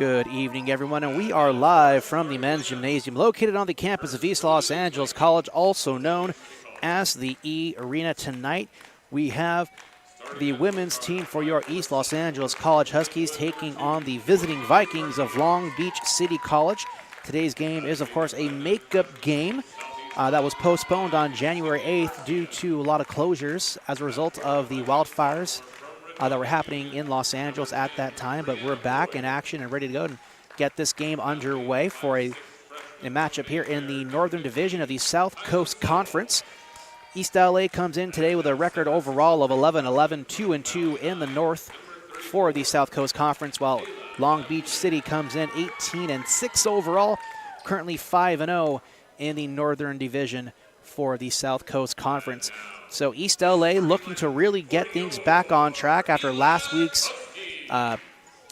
Good evening, everyone, and we are live from the men's gymnasium located on the campus of East Los Angeles College, also known as the E-Rena. Tonight, we have the women's team for your East Los Angeles College Huskies taking on the visiting Vikings of Long Beach City College. Today's game is, of course, a makeup game that was postponed on January 8th due to a lot of closures as a result of the wildfires that were happening in Los Angeles at that time. But we're back in action and ready to go and get this game underway for a matchup here in the Northern Division of the South Coast Conference. East LA comes in today with a record overall of 11-11, 2-2 in the North for the South Coast Conference, while Long Beach City comes in 18-6 overall, currently 5-0 in the Northern Division for the South Coast Conference. So East LA looking to really get things back on track after last week's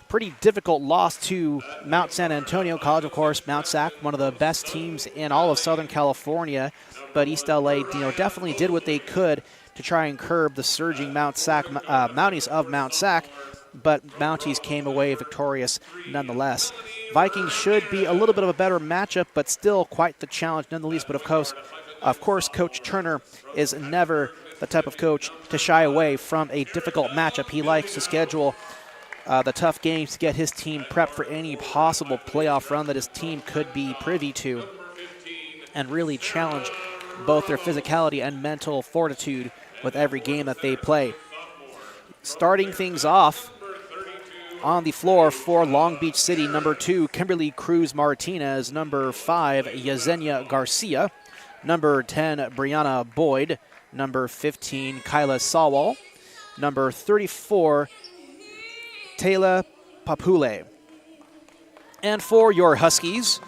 pretty difficult loss to Mount San Antonio College. Of course, Mount Sac, one of the best teams in all of Southern California, but East LA, definitely did what they could to try and curb the surging Mounties of Mount Sac, but Mounties came away victorious nonetheless. Vikings should be a little bit of a better matchup, but still quite the challenge nonetheless. But of course, Coach Turner is never the type of coach to shy away from a difficult matchup. He likes to schedule the tough games to get his team prepped for any possible playoff run that his team could be privy to, and really challenge both their physicality and mental fortitude with every game that they play. Starting things off on the floor for Long Beach City, number 2, Kimberly Cruz Martinez, number 5, Yesenia Garcia, number 10, Brianna Boyd, number 15, Kyla Sawal, number 34, Taylor Papule. And for your Huskies,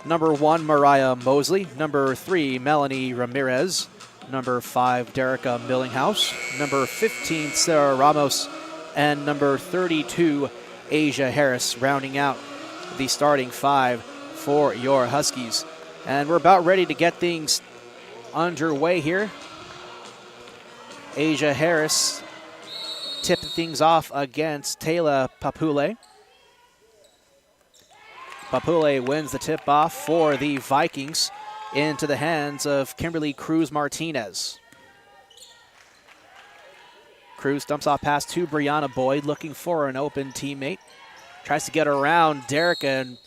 number 1, Mariah Mosley, number 3, Melanie Ramirez, number 5, Derica Millinghouse, number 15, Sarah Ramos, and number 32, Asia Harris, rounding out the starting 5 for your Huskies. And we're about ready to get things underway here. Asia Harris tipped things off against Taylor Papule. Papule wins the tip-off for the Vikings into the hands of Kimberly Cruz Martinez. Cruz dumps off pass to Brianna Boyd, looking for an open teammate. Tries to get around Derek and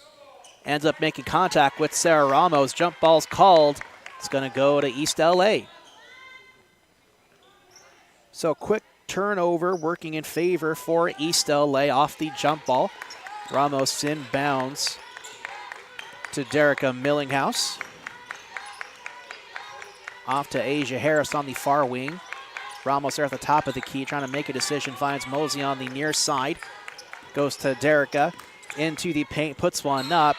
ends up making contact with Sarah Ramos. Jump ball's called. It's going to go to East LA. So quick turnover working in favor for East LA off the jump ball. Ramos inbounds to Derica Millinghouse. Off to Asia Harris on the far wing. Ramos there at the top of the key, trying to make a decision. Finds Mosley on the near side. Goes to Derica. Into the paint, puts one up.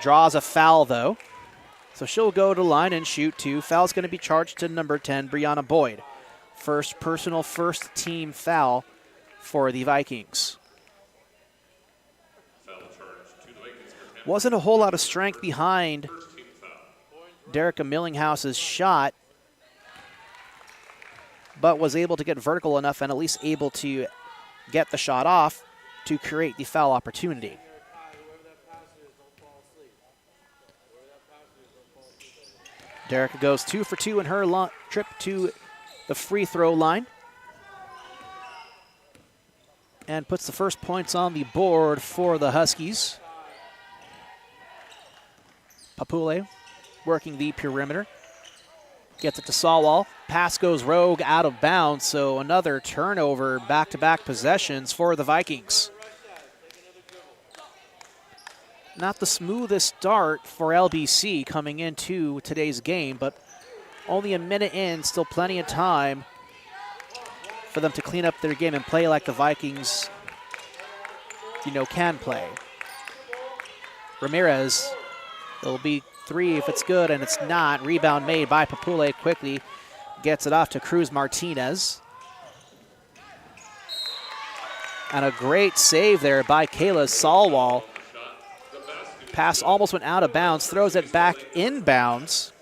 Draws a foul, though. So she'll go to line and shoot 2. Foul's going to be charged to number 10, Brianna Boyd. First personal, first team foul for the Vikings. Wasn't a whole lot of strength behind Derica Millinghouse's shot, but was able to get vertical enough and at least able to get the shot off to create the foul opportunity. Derica goes 2 for 2 in her trip to the free throw line and puts the first points on the board for the Huskies. Papule working the perimeter. Gets it to Sawal. Pass goes rogue out of bounds, so another turnover, back-to-back possessions for the Vikings. Not the smoothest start for LBC coming into today's game, but only a minute in, still plenty of time for them to clean up their game and play like the Vikings, can play. Ramirez, it'll be 3 if it's good, and it's not. Rebound made by Papule quickly. Gets it off to Cruz Martinez. And a great save there by Kayla Sawal. Pass almost went out of bounds, throws it back inbounds.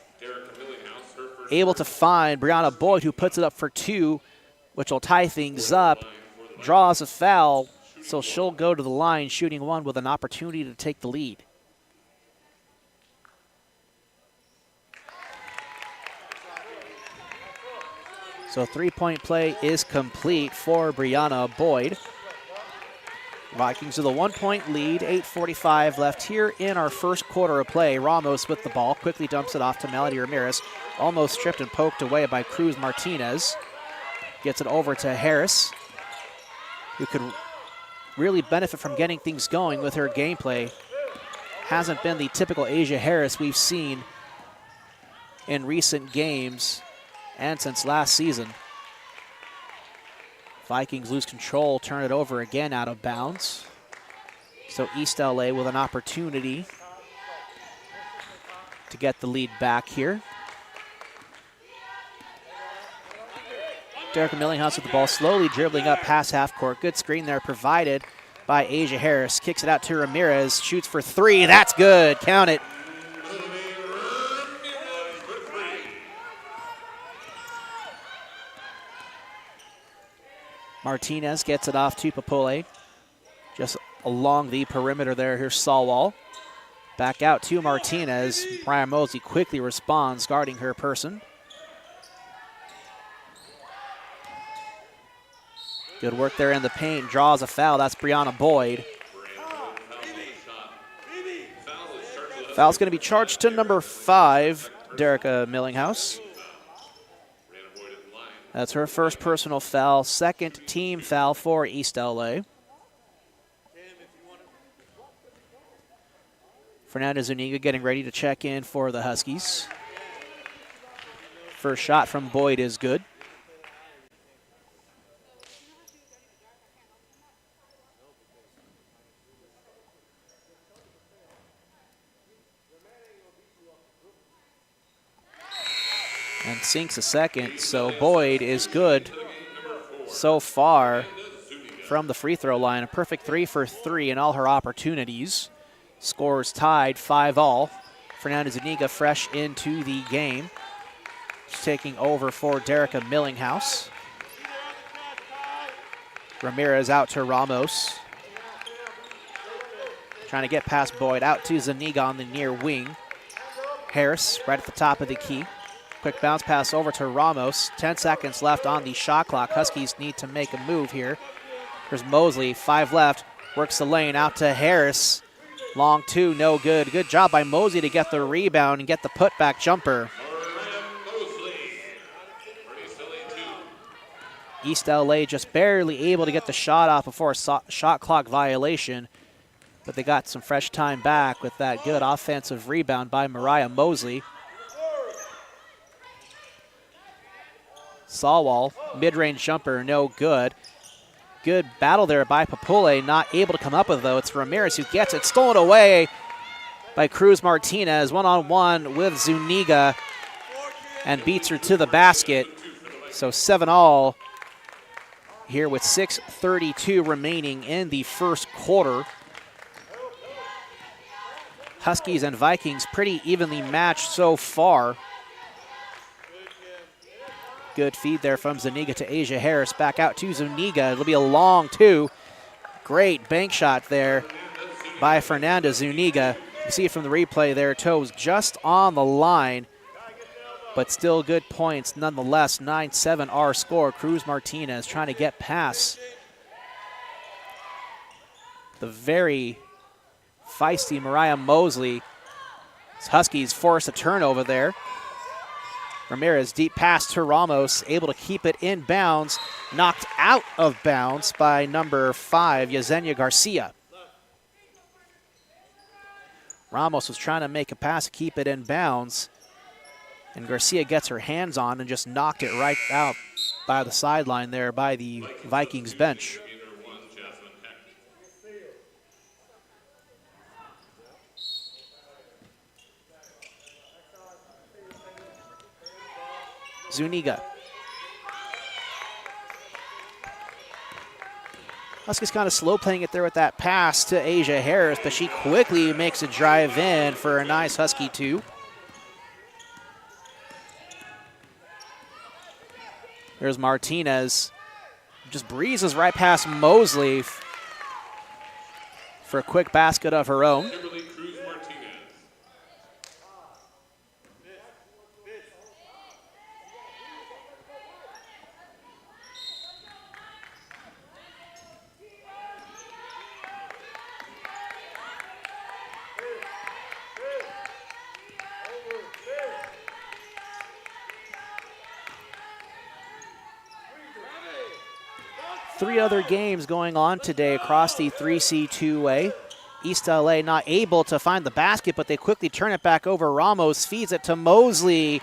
Able to find Brianna Boyd, who puts it up for 2, which will tie things up. Draws a foul So she'll go to the line shooting one with an opportunity to take the lead. So three-point play is complete for Brianna Boyd. Vikings with a 1-point lead, 8:45 left here in our first quarter of play. Ramos with the ball, quickly dumps it off to Melody Ramirez. Almost stripped and poked away by Cruz Martinez. Gets it over to Harris, who could really benefit from getting things going with her gameplay. Hasn't been the typical Asia Harris we've seen in recent games and since last season. Vikings lose control, turn it over again out of bounds. So East LA with an opportunity to get the lead back here. Derek Millinghouse with the ball, slowly dribbling up past half court. Good screen there provided by Asia Harris. Kicks it out to Ramirez, shoots for three. That's good, count it. Martinez gets it off to Papule. Just along the perimeter there. Here's Sawwall. Back out to Martinez. Brian Mosley quickly responds, guarding her person. Good work there in the paint. Draws a foul. That's Brianna Boyd. Foul's going to be charged to number 5, Derica Millinghouse. That's her first personal foul, second team foul for East LA. Fernanda Zuniga getting ready to check in for the Huskies. First shot from Boyd is good. And sinks a second, so Boyd is good so far from the free throw line. A perfect 3 for 3 in all her opportunities. Scores tied 5-all. Fernanda Zuniga fresh into the game. She's taking over for Derica Millinghouse. Ramirez out to Ramos. Trying to get past Boyd, out to Zuniga on the near wing. Harris right at the top of the key. Quick bounce pass over to Ramos. 10 seconds left on the shot clock. Huskies need to make a move here. There's Mosley, 5 left. Works the lane out to Harris. Long two, no good. Good job by Mosley to get the rebound and get the putback jumper. East LA just barely able to get the shot off before a shot clock violation. But they got some fresh time back with that good offensive rebound by Mariah Mosley. Sawwall, mid-range jumper, no good. Good battle there by Papule, not able to come up with it, though. It's Ramirez who gets it, stolen away by Cruz Martinez, one-on-one with Zuniga, and beats her to the basket. So 7-all here with 6:32 remaining in the first quarter. Huskies and Vikings pretty evenly matched so far. Good feed there from Zuniga to Asia Harris. Back out to Zuniga. It'll be a long two. Great bank shot there by Fernanda Zuniga. You see it from the replay there. Toes just on the line, but still good points nonetheless. 9-7 our score. Cruz Martinez trying to get past the very feisty Mariah Mosley. Huskies force a turnover there. Ramirez deep pass to Ramos, able to keep it in bounds. Knocked out of bounds by number 5, Yesenia Garcia. Ramos was trying to make a pass to keep it in bounds, and Garcia gets her hands on and just knocked it right out by the sideline there by the Vikings bench. Zuniga. Huskies kind of slow playing it there with that pass to Asia Harris, but she quickly makes a drive in for a nice Husky 2. There's Martinez. Just breezes right past Mosley. for a quick basket of her own. Three other games going on today across the 3C 2A. East LA not able to find the basket, but they quickly turn it back over. Ramos feeds it to Mosley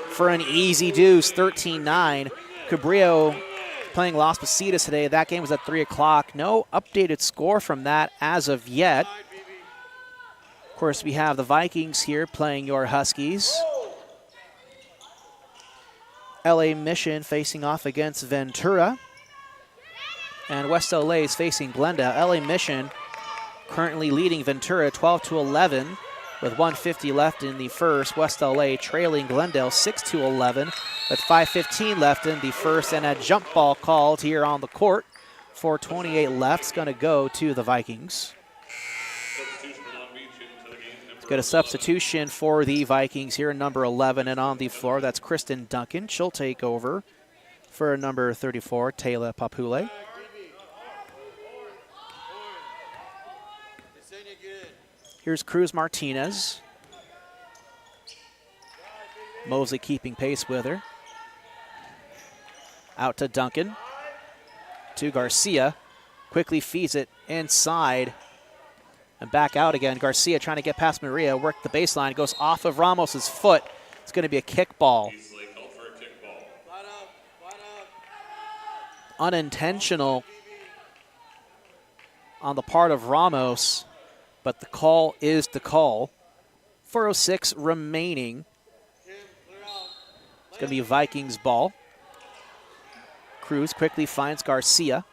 for an easy deuce, 13-9. Cabrillo playing Las Positas today. That game was at 3 o'clock. No updated score from that as of yet. Of course, we have the Vikings here playing your Huskies. LA Mission facing off against Ventura. And West LA is facing Glendale. LA Mission currently leading Ventura 12-11 with 1:50 left in the first. West LA trailing Glendale 6-11 with 5:15 left in the first. And a jump ball called here on the court. 4:28 left. It's going to go to the Vikings. Let's get a substitution for the Vikings here, number 11. And on the floor, that's Kristen Duncan. She'll take over for number 34, Taylor Papule. Here's Cruz Martinez. Mosley keeping pace with her. Out to Duncan. To Garcia. Quickly feeds it inside. And back out again. Garcia trying to get past Maria. Work the baseline. Goes off of Ramos's foot. It's going to be a kick ball. Unintentional on the part of Ramos. But the call is the call. 4:06 remaining. It's going to be Vikings ball. Cruz quickly finds Garcia.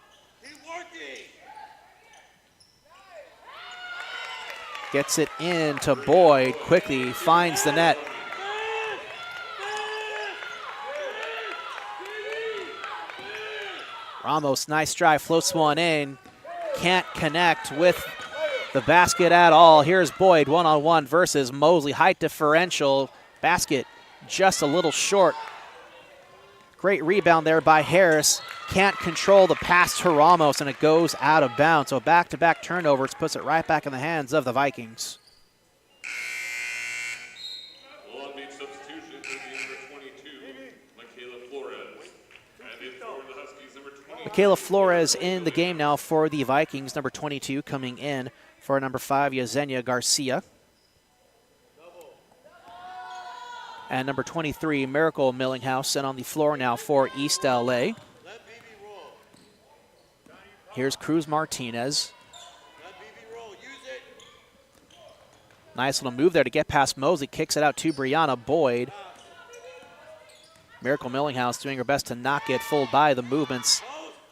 Gets it in to Boyd. Quickly finds the net. Ramos, nice drive, floats one in. Can't connect with the basket at all. Here's Boyd one-on-one versus Mosley. Height differential. Basket just a little short. Great rebound there by Harris. Can't control the pass to Ramos, and it goes out of bounds. So back-to-back turnovers puts it right back in the hands of the Vikings. Michaela Flores in the game now for the Vikings. Number 22 coming in for number 5, Yesenia Garcia. And number 23, Miracle Millinghouse, sent on the floor now for East LA. Here's Cruz Martinez. Nice little move there to get past Mosley. Kicks it out to Brianna Boyd. Miracle Millinghouse doing her best to not get fooled by the movements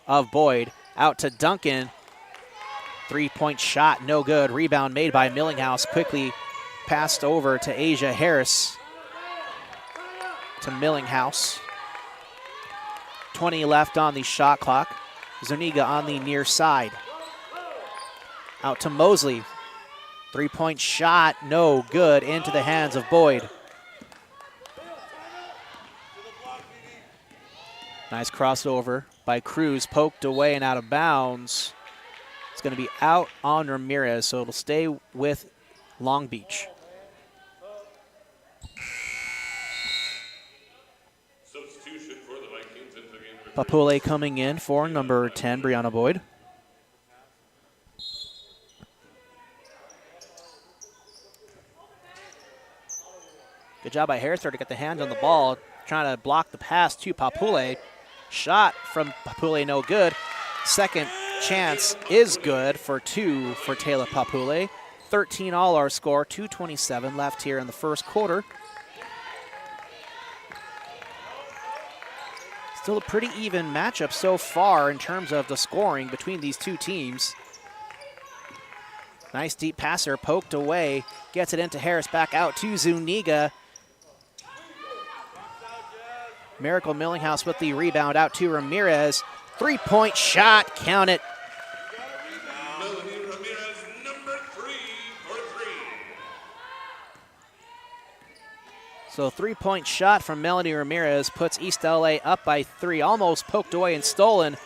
of Boyd. Out to Duncan. Three-point shot, no good. Rebound made by Millinghouse. Quickly passed over to Asia Harris. To Millinghouse. 20 left on the shot clock. Zuniga on the near side. Out to Mosley. Three-point shot, no good. Into the hands of Boyd. Nice crossover by Cruz. Poked away and out of bounds. It's going to be out on Ramirez, so it'll stay with Long Beach. Substitution for the Vikings into the game. Papule coming in for number 10, Brianna Boyd. Good job by Harris there to get the hands on the ball, trying to block the pass to Papule. Shot from Papule, no good. Second chance is good for 2 for Taylor Papule. 13 all our score, 2:27 left here in the first quarter. Still a pretty even matchup so far in terms of the scoring between these two teams. Nice deep passer, poked away, gets it into Harris, back out to Zuniga. Miracle Millinghouse with the rebound, out to Ramirez. Three-point shot, count it. Melanie Ramirez, So 3-point shot from Melanie Ramirez puts East LA up by 3. Almost poked away and stolen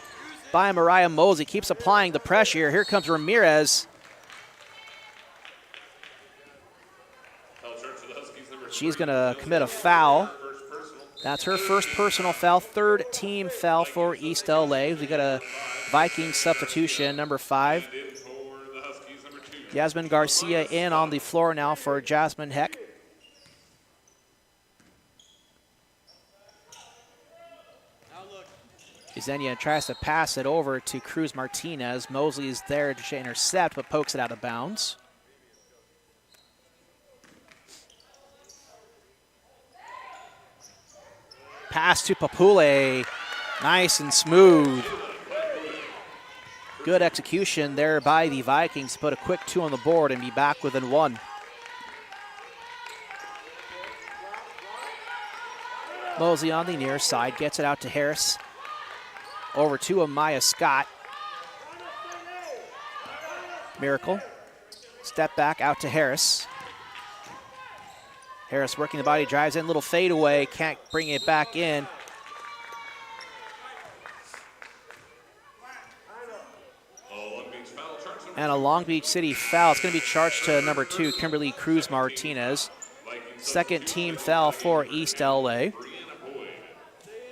by Mariah Mosley. Keeps applying the pressure. Here comes Ramirez. She's going to commit a foul. That's her first personal foul, third team foul for East LA. We got a Vikings substitution, number 5. Yasmin Garcia in on the floor now for Jasmine Heck. Zenia tries to pass it over to Cruz Martinez. Mosley is there to intercept, but pokes it out of bounds. Pass to Papule. Nice and smooth. Good execution there by the Vikings to put a quick 2 on the board and be back within 1. Mosley on the near side gets it out to Harris. Over to Amaya Scott. Miracle. Step back out to Harris. Harris working the body, drives in, little fadeaway, can't bring it back in. And a Long Beach City foul. It's going to be charged to number 2, Kimberly Cruz Martinez. Second team foul for East LA.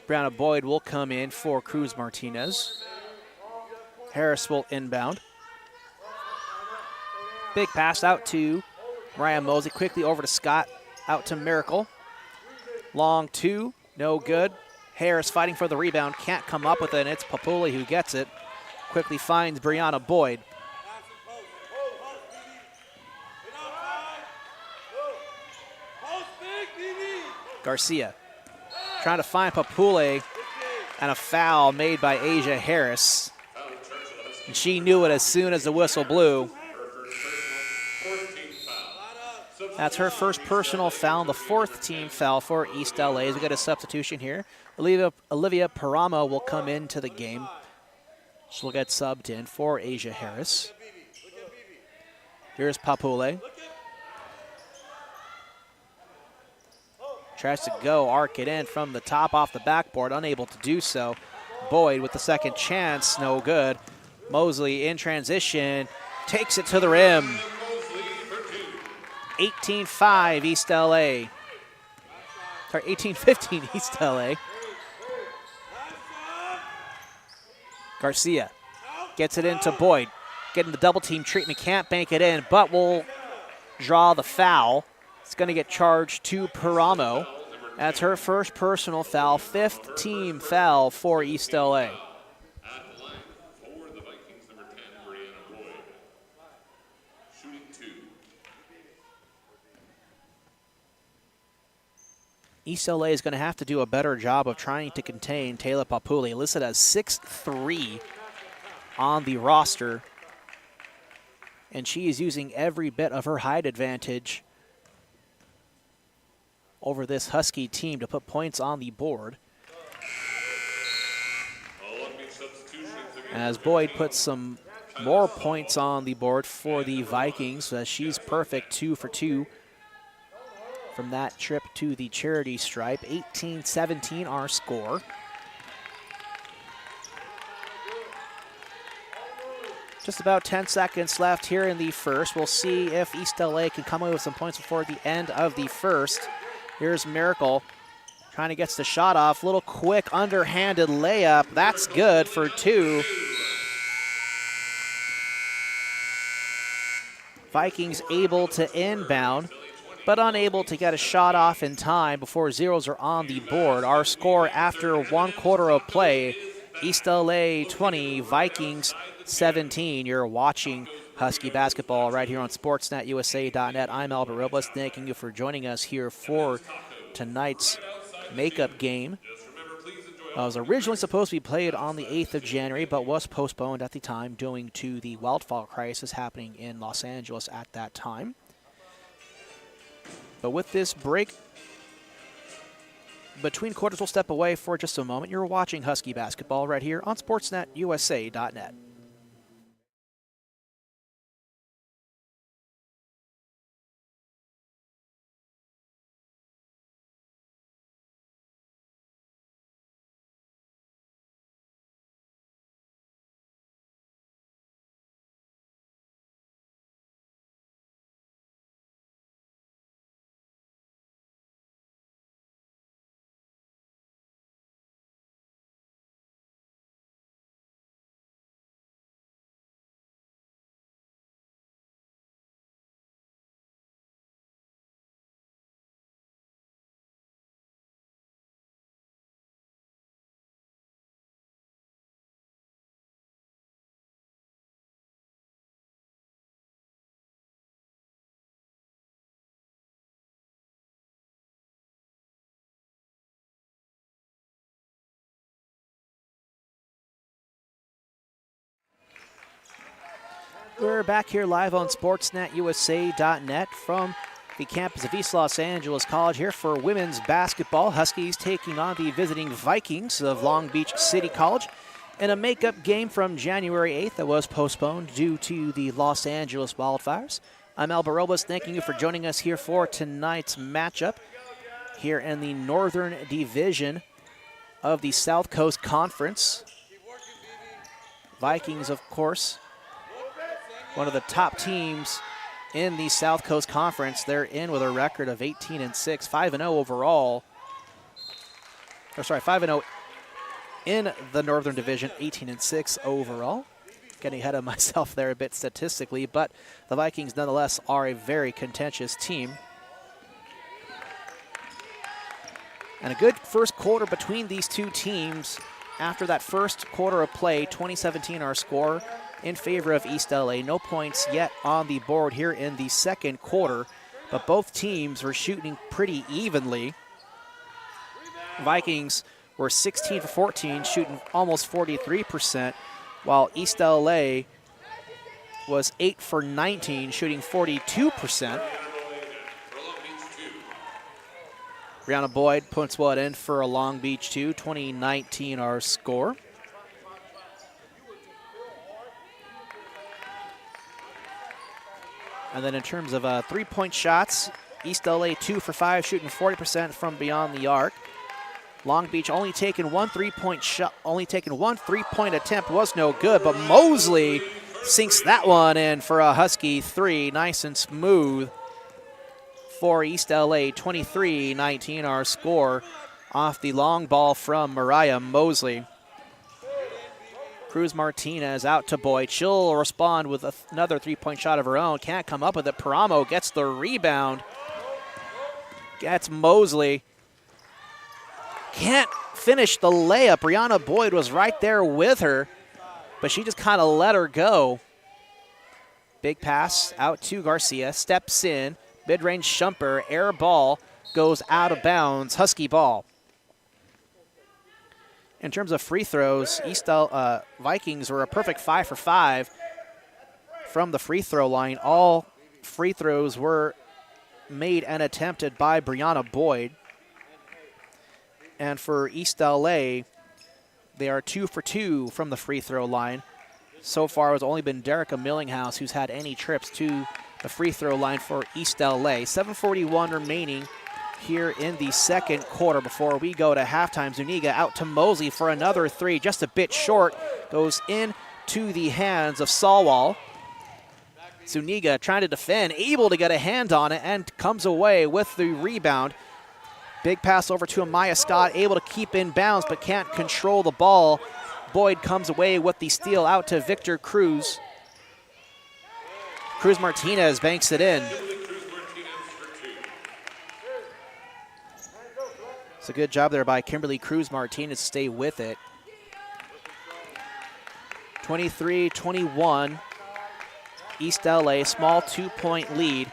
Brianna Boyd will come in for Cruz Martinez. Harris will inbound. Big pass out to Mariah Mosley. Quickly over to Scott. Out to Miracle. Long 2. No good. Harris fighting for the rebound. Can't come up with it. And it's Papuli who gets it. Quickly finds Brianna Boyd. Garcia trying to find Papule, and a foul made by Asia Harris. And she knew it as soon as the whistle blew. That's her first personal foul, the 4th team foul for East LA. As we get a substitution here. Olivia Paramo will come into the game. She'll get subbed in for Asia Harris. Here's Papule. Tries to go, arc it in from the top off the backboard, unable to do so. Boyd with the second chance, no good. Mosley in transition, takes it to the rim. 18-5 East LA. Sorry, 18-15 East LA. Garcia gets it into Boyd. Getting the double team treatment, can't bank it in, but will draw the foul. It's going to get charged to Paramo. That's her first personal foul, 5th team foul for East LA. At the line for the Vikings, number 10, Brianna Boyd. Shooting 2. East LA is going to have to do a better job of trying to contain Taylor Papuli, listed as 6'3" on the roster. And she is using every bit of her height advantage over this Husky team to put points on the board. As Boyd puts some more points on the board for the Vikings, as she's perfect, 2 for 2 from that trip to the charity stripe. 18-17 our score. Just about 10 seconds left here in the first. We'll see if East LA can come away with some points before the end of the first. Here's Miracle, trying to get the shot off. Little quick underhanded layup. That's good for 2. Vikings able to inbound, but unable to get a shot off in time before zeros are on the board. Our score after 1 quarter of play, East LA 20, Vikings 17. You're watching Husky basketball right here on SportsNetUSA.net. I'm Albert Robles, thanking you for joining us here for tonight's makeup game. It was originally supposed to be played on the 8th of January, but was postponed at the time due to the wildfire crisis happening in Los Angeles at that time. But with this break between quarters, we'll step away for just a moment. You're watching Husky basketball right here on SportsNetUSA.net. We're back here live on SportsNetUSA.net from the campus of East Los Angeles College here for women's basketball. Huskies taking on the visiting Vikings of Long Beach City College in a makeup game from January 8th that was postponed due to the Los Angeles wildfires. I'm Albert Robles, thanking you for joining us here for tonight's matchup here in the Northern Division of the South Coast Conference. Vikings, of course, one of the top teams in the South Coast Conference. They're in with a record of 18-6, 5-0 overall. 5-0 in the Northern Division, 18-6 overall. Getting ahead of myself there a bit statistically, but the Vikings nonetheless are a very contentious team. And a good first quarter between these two teams. After that first quarter of play, 20-17 our score in favor of East LA. No points yet on the board here in the second quarter, but both teams were shooting pretty evenly. Vikings were 16 for 14, shooting almost 43%, while East LA was 8 for 19, shooting 42%. Brianna Boyd puts one in for a Long Beach 2, 2019 our score. And then in terms of three-point shots, East LA 2 for 5, shooting 40% from beyond the arc. Long Beach only taking one three-point attempt, was no good, but Mosley sinks that one in for a Husky 3, nice and smooth for East LA. 23-19 our score off the long ball from Mariah Mosley. Cruz Martinez out to Boyd. She'll respond with another three-point shot of her own. Can't come up with it. Paramo gets the rebound. Gets Mosley. Can't finish the layup. Brianna Boyd was right there with her, but she just kind of let her go. Big pass out to Garcia. Steps in. Mid-range jumper. Air ball goes out of bounds. Husky ball. In terms of free throws, Vikings were a perfect 5 for 5 from the free throw line. All free throws were made and attempted by Brianna Boyd. And for East LA, they are 2 for 2 from the free throw line. So far, it's only been Derica Millinghouse who's had any trips to the free throw line for East LA. 7:41 remaining here in the second quarter before we go to halftime. Zuniga out to Mosley for another three, just a bit short. Goes into the hands of Salwal. Zuniga trying to defend, able to get a hand on it, and comes away with the rebound. Big pass over to Amaya Scott, able to keep in bounds but can't control the ball. Boyd comes away with the steal out to Victor Cruz. Cruz Martinez banks it in. It's a good job there by Kimberly Cruz Martinez to stay with it. 23-21, East LA, small 2-point lead.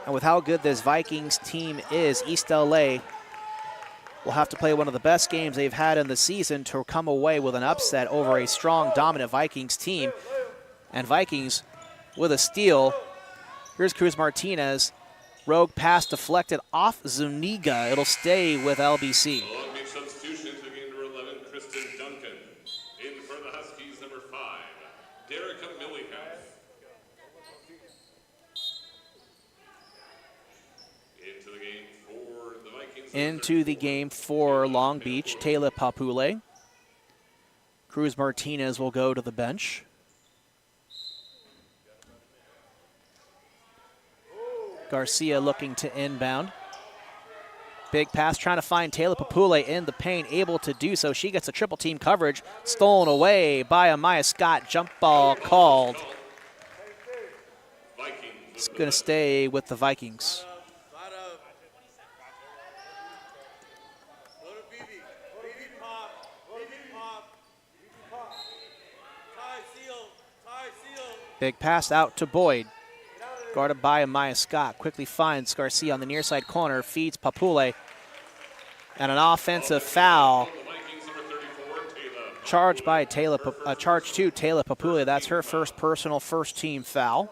And with how good this Vikings team is, East LA will have to play one of the best games they've had in the season to come away with an upset over a strong, dominant Vikings team. And Vikings with a steal. Here's Cruz Martinez. Rogue pass deflected off Zuniga. It'll stay with LBC. Long Beach substitution to game number 11, Kristen Duncan. In for the Huskies, number 5, Derica Millinghouse. Into the game for the Vikings. Into the game for Long Beach, Taylor Papule. Cruz Martinez will go to the bench. Garcia looking to inbound. Big pass trying to find Taylor Papule in the paint, able to do so. She gets a triple team coverage, stolen away by Amaya Scott. Jump ball called. It's going to stay with the Vikings. Big pass out to Boyd. Guarded by Amaya Scott. Quickly finds Garcia on the near side corner. Feeds Papule. And an offensive foul. charge to Taylor Papule. That's her first personal first-team foul.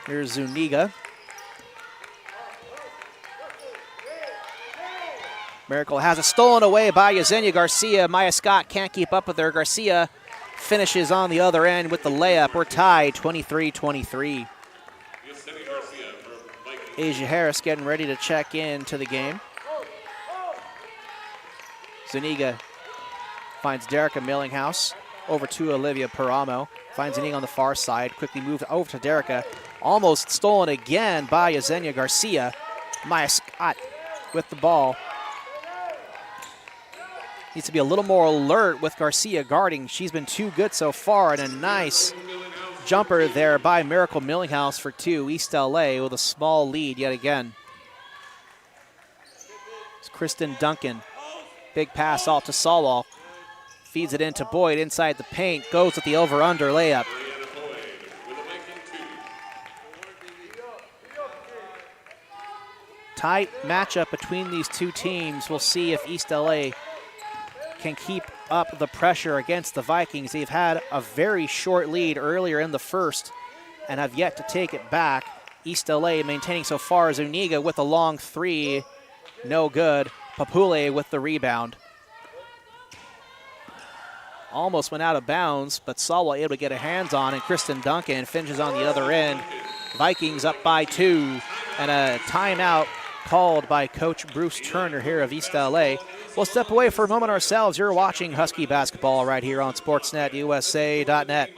Here's Zuniga. Miracle has it stolen away by Yesenia Garcia. Maya Scott can't keep up with her. Garcia finishes on the other end with the layup. We're tied 23-23. Asia Harris getting ready to check into the game. Zuniga finds Derica Millinghouse over to Olivia Paramo. Finds Zuniga on the far side. Quickly moved over to Derica. Almost stolen again by Yesenia Garcia. Maya Scott with the ball. Needs to be a little more alert with Garcia guarding. She's been too good so far, and a nice jumper there by Miracle Millinghouse for two. East LA with a small lead yet again. It's Kristen Duncan. Big pass off to Sawall. Feeds it into Boyd inside the paint. Goes with the over-under layup. Tight matchup between these two teams. We'll see if East LA can keep up the pressure against the Vikings. They've had a very short lead earlier in the first and have yet to take it back. East LA maintaining so far. Zuniga with a long three. No good. Papule with the rebound. Almost went out of bounds, but Sawall able to get a hands on, and Kristen Duncan finishes on the other end. Vikings up by 2, and a timeout called by Coach Bruce Turner here of East LA. We'll step away for a moment ourselves. You're watching Husky basketball right here on SportsNetUSA.net.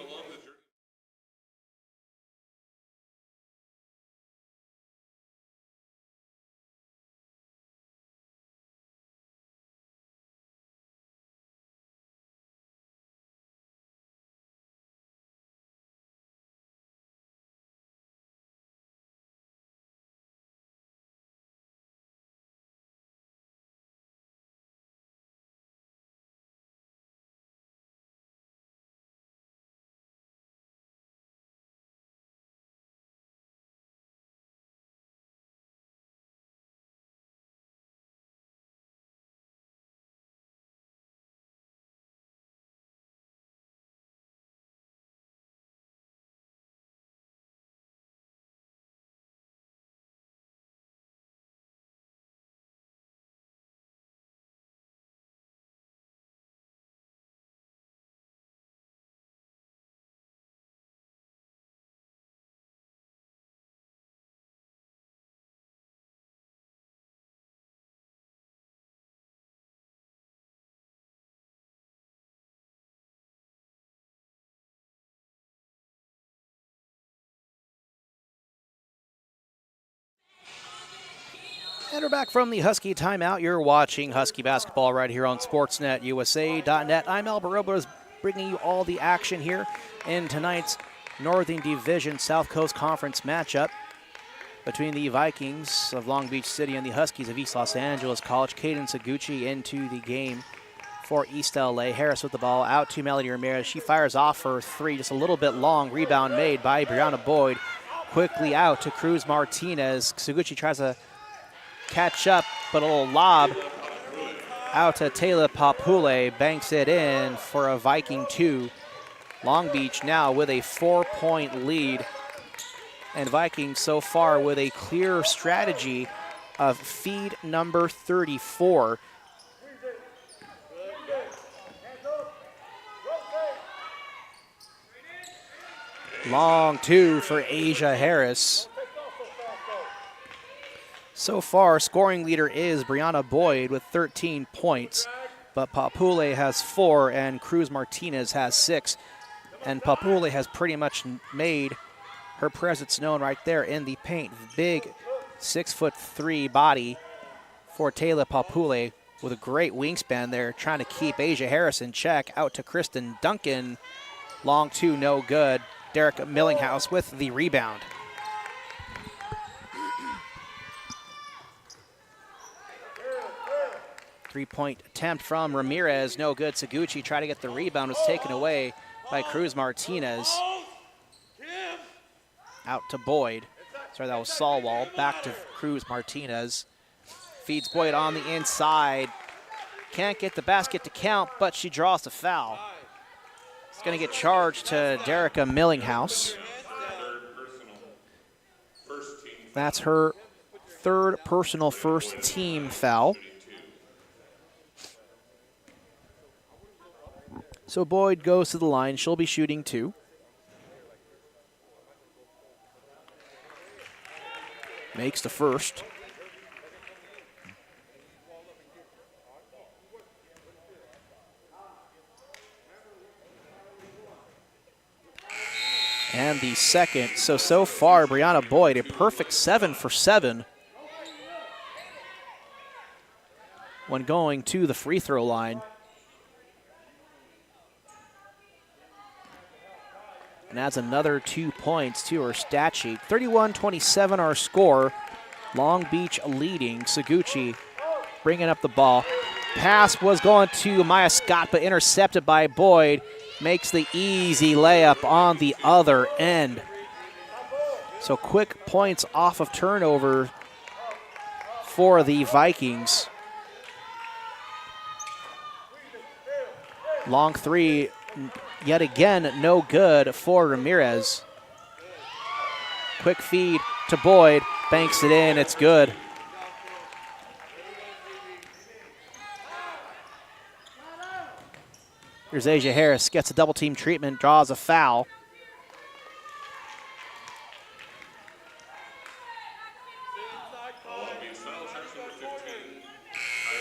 And we're back from the Husky timeout. You're watching Husky basketball right here on SportsNetUSA.net. I'm Albert Robles, bringing you all the action here in tonight's Northern Division South Coast Conference matchup between the Vikings of Long Beach City and the Huskies of East Los Angeles College. Kaden Seguchi into the game for East LA. Harris with the ball out to Melody Ramirez. She fires off her three, just a little bit long. Rebound made by Brianna Boyd. Quickly out to Cruz Martinez. Seguchi tries to catch up, but a little lob out to Taylor Papule. Banks it in for a Viking 2. Long Beach now with a 4-point lead. And Vikings so far with a clear strategy of feed number 34. Long 2 for Asia Harris. So far, scoring leader is Brianna Boyd with 13 points, but Papule has 4 and Cruz Martinez has 6. And Papule has pretty much made her presence known right there in the paint. Big 6'3" body for Taylor Papule with a great wingspan there, trying to keep Asia Harris in check. Out to Kristen Duncan. Long 2, no good. Derek Millinghouse with the rebound. Three-point attempt from Ramirez, no good. Seguchi tried to get the rebound, was taken away by Cruz Martinez. Out to Boyd. Sorry, that was Salwall. Back to Cruz Martinez. Feeds Boyd on the inside. Can't get the basket to count, but she draws the foul. It's going to get charged to Derica Millinghouse. That's her third personal first team foul. So Boyd goes to the line. She'll be shooting 2. Makes the first. And the second. So far, Brianna Boyd, a perfect 7 for 7 when going to the free throw line. And adds another 2 points to her stat sheet. 31-27 our score. Long Beach leading. Seguchi bringing up the ball. Pass was going to Maya Scott, but intercepted by Boyd. Makes the easy layup on the other end. So quick points off of turnover for the Vikings. Long 3, yet again, no good for Ramirez. Quick feed to Boyd, banks it in, it's good. Here's Asia Harris, gets a double team treatment, draws a foul.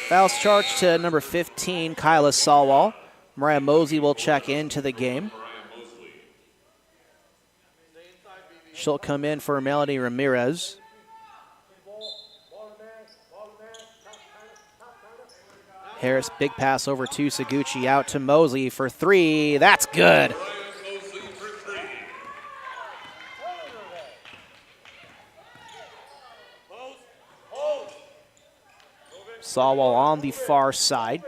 Foul's charged to number 15, Kyla Salwall. Mariah Mosley will check into the game. She'll come in for Melanie Ramirez. Harris, big pass over to Seguchi, out to Mosley for 3. That's good. Salwall on the far side.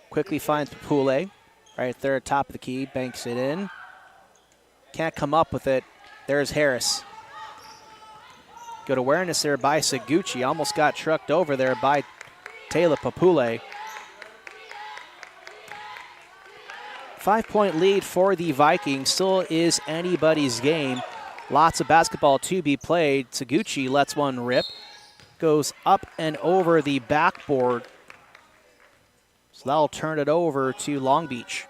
Quickly finds Papule. Right there at top of the key, banks it in. Can't come up with it. There's Harris. Good awareness there by Seguchi. Almost got trucked over there by Taylor Papule. 5-point lead for the Vikings. Still is anybody's game. Lots of basketball to be played. Seguchi lets one rip. Goes up and over the backboard. So that'll turn it over to Long Beach.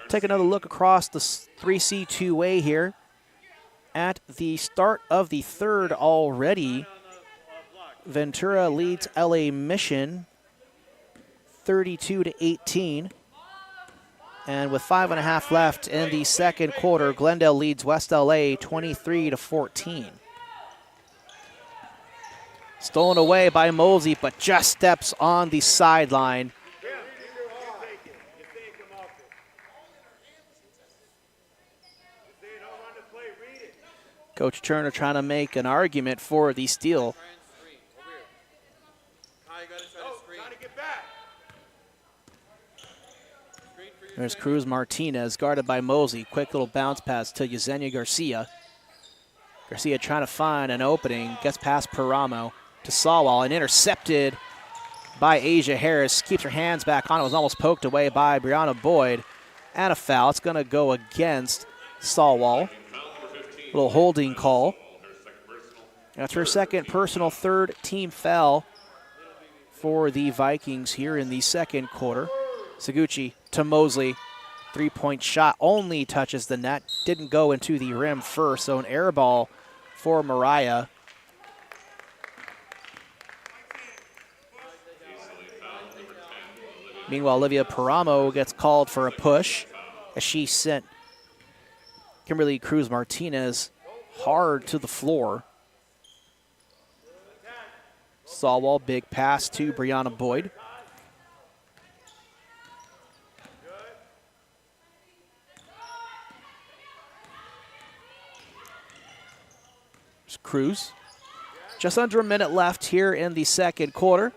Take another look across the 3C 2A here. At the start of the third already, Ventura leads LA Mission 32-18. And with 5.5 left in the second quarter, Glendale leads West LA 23-14. Stolen away by Mosey, but just steps on the sideline. Coach Turner trying to make an argument for the steal. There's Cruz Martinez, guarded by Mosey. Quick little bounce pass to Yesenia Garcia. Garcia trying to find an opening. Gets past Paramo to Salwall and intercepted by Asia Harris. Keeps her hands back on it. Was almost poked away by Brianna Boyd. And a foul. It's going to go against Salwall. Little holding call. That's her second personal third team foul for the Vikings here in the second quarter. Seguchi to Mosley. 3-point shot only touches the net. Didn't go into the rim first, so an air ball for Mariah. Meanwhile, Olivia Paramo gets called for a push as she sent Kimberly Cruz Martinez hard to the floor. Salwall, big pass to Brianna Boyd. There's Cruz. Just under a minute left here in the second quarter.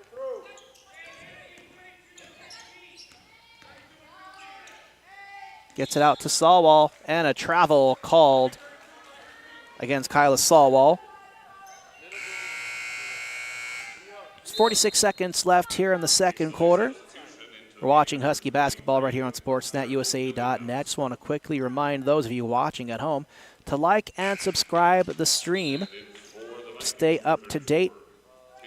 Gets it out to Sawwall, and a travel called against Kyla Sawwall. 46 seconds left here in the second quarter. We're watching Husky basketball right here on SportsNetUSA.net. Just want to quickly remind those of you watching at home to like and subscribe the stream to stay up to date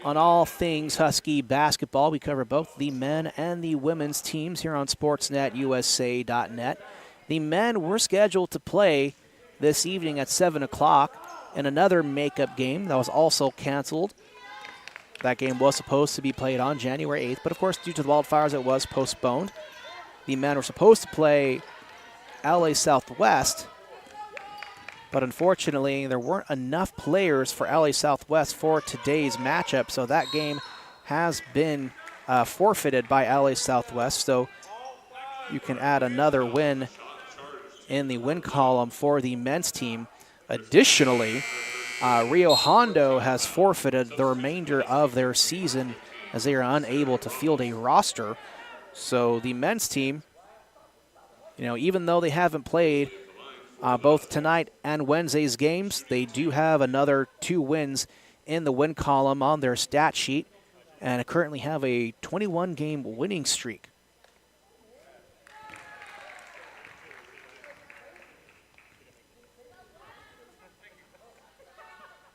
on all things Husky basketball. We cover both the men and the women's teams here on SportsNetUSA.net. The men were scheduled to play this evening at 7 o'clock in another makeup game that was also canceled. That game was supposed to be played on January 8th, but of course, due to the wildfires, it was postponed. The men were supposed to play LA Southwest, but unfortunately, there weren't enough players for LA Southwest for today's matchup, so that game has been forfeited by LA Southwest, so you can add another win in the win column for the men's team. Additionally, Rio Hondo has forfeited the remainder of their season as they are unable to field a roster. So the men's team, even though they haven't played both tonight and Wednesday's games, they do have another 2 wins in the win column on their stat sheet and currently have a 21-game winning streak.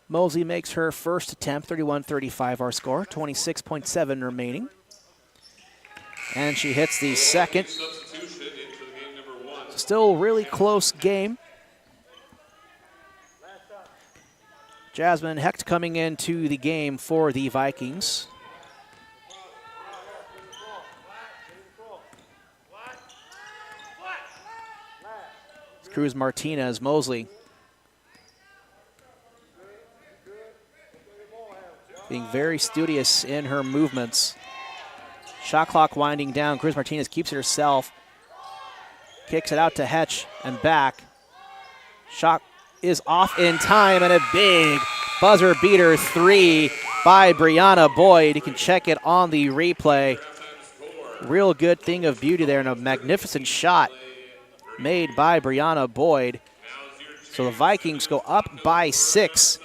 Mosley makes her first attempt, 31-35 our score, 26.7 remaining. And she hits the second. Still really close game. Jasmine Hecht coming into the game for the Vikings. Cruz Martinez, Mosley. Being very studious in her movements. Shot clock winding down. Cruz Martinez keeps it herself. Kicks it out to Hetch and back. Shot is off in time, and a big buzzer beater 3 by Brianna Boyd. You can check it on the replay. Real good thing of beauty there, and a magnificent shot made by Brianna Boyd. So the Vikings go up by 6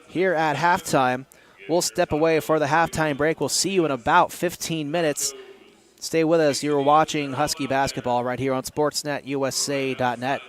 here at halftime. We'll step away for the halftime break. We'll see you in about 15 minutes. Stay with us. You're watching Husky basketball right here on SportsNetUSA.net.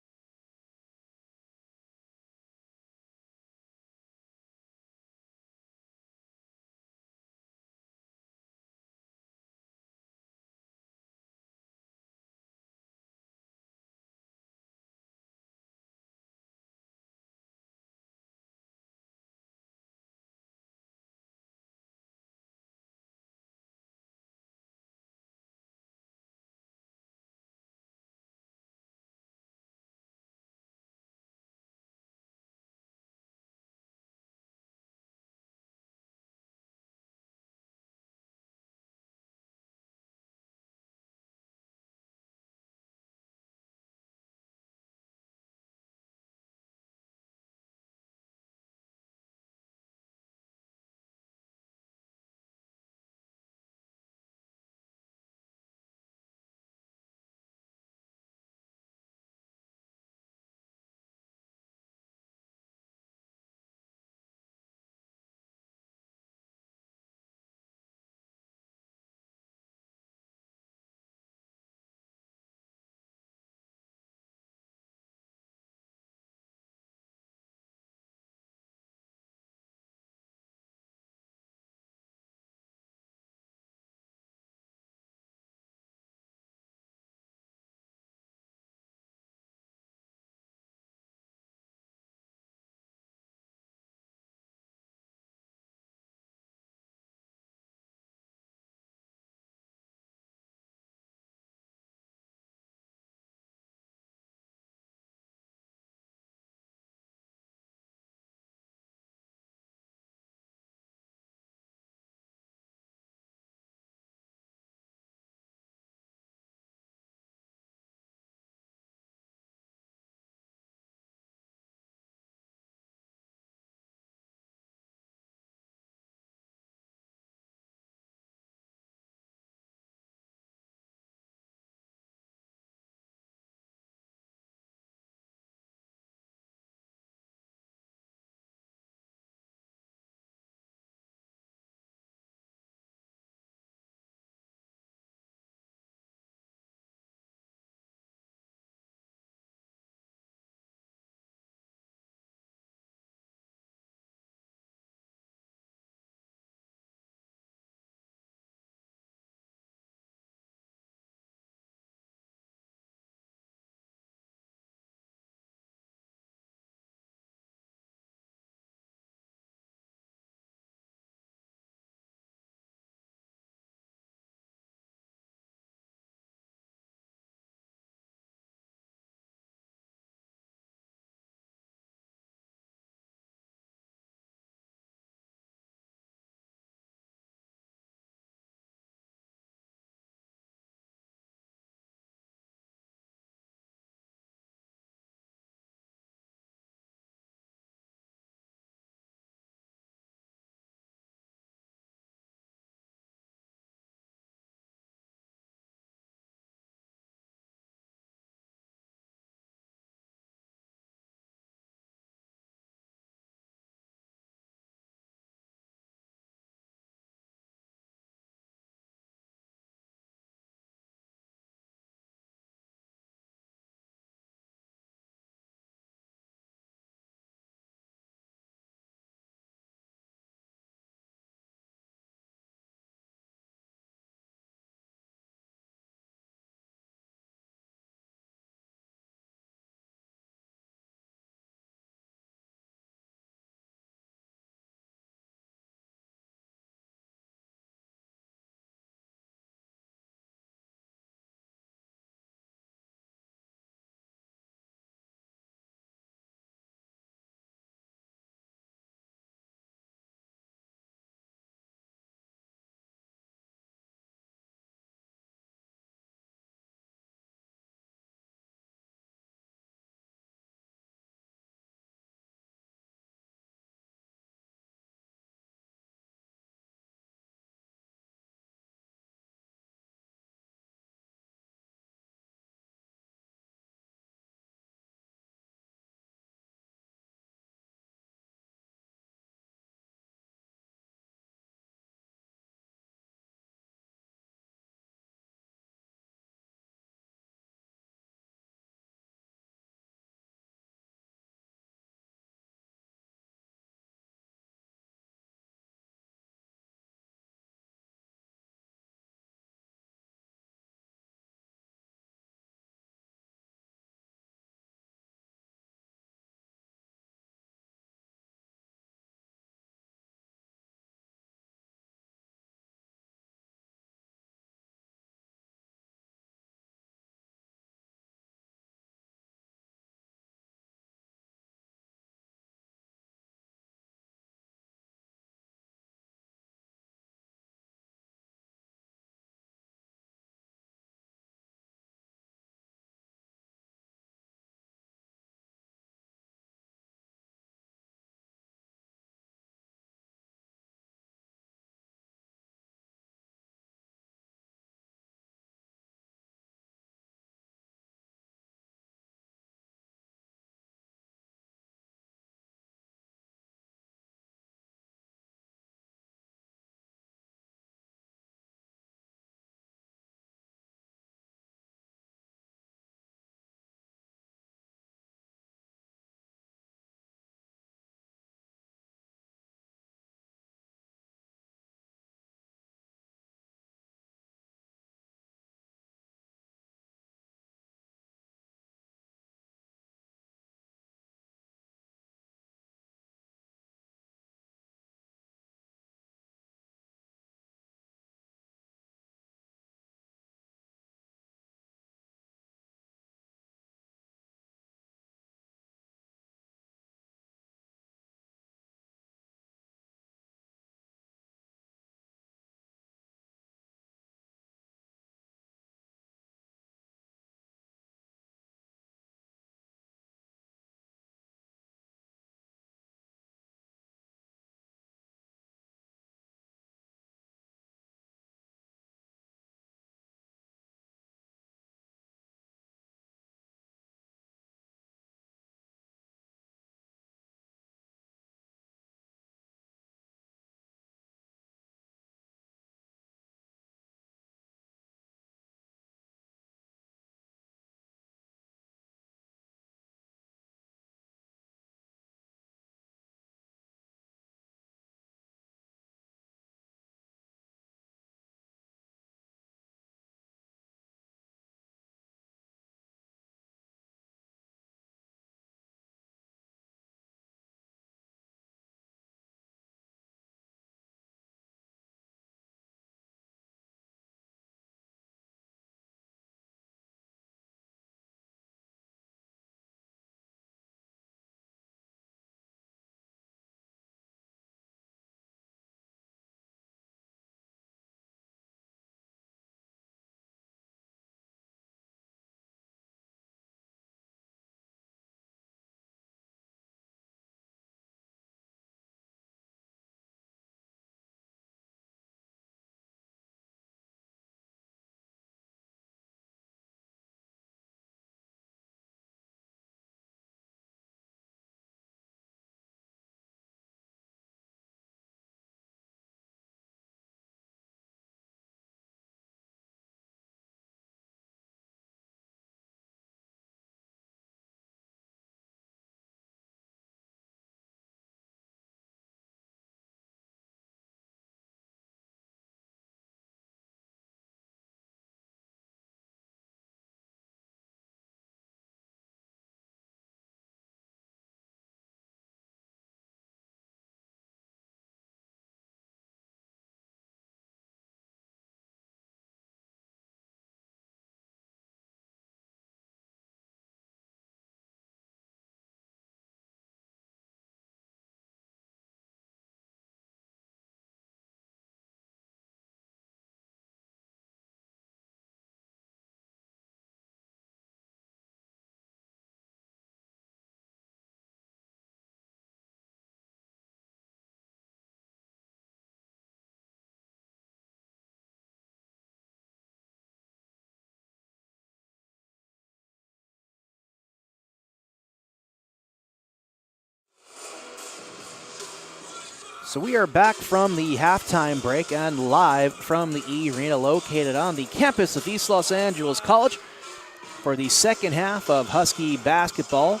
So we are back from the halftime break and live from the E-Rena located on the campus of East Los Angeles College for the second half of Husky basketball.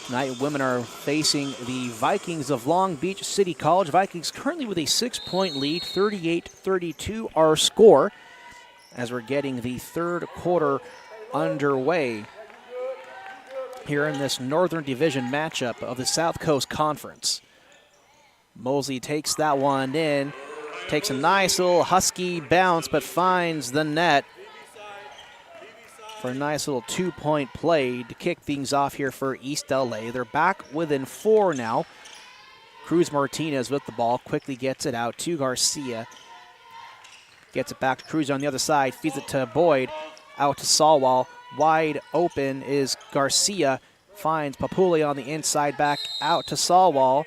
Tonight, women are facing the Vikings of Long Beach City College. Vikings currently with a 6-point lead, 38-32 our score, as we're getting the third quarter underway here in this Northern Division matchup of the South Coast Conference. Mosley takes that one in, takes a nice little Husky bounce, but finds the net for a nice little 2-point play to kick things off here for East LA. They're back within 4 now. Cruz Martinez with the ball, quickly gets it out to Garcia. Gets it back to Cruz on the other side, feeds it to Boyd, out to Salwal. Wide open is Garcia, finds Papule on the inside, back out to Salwal.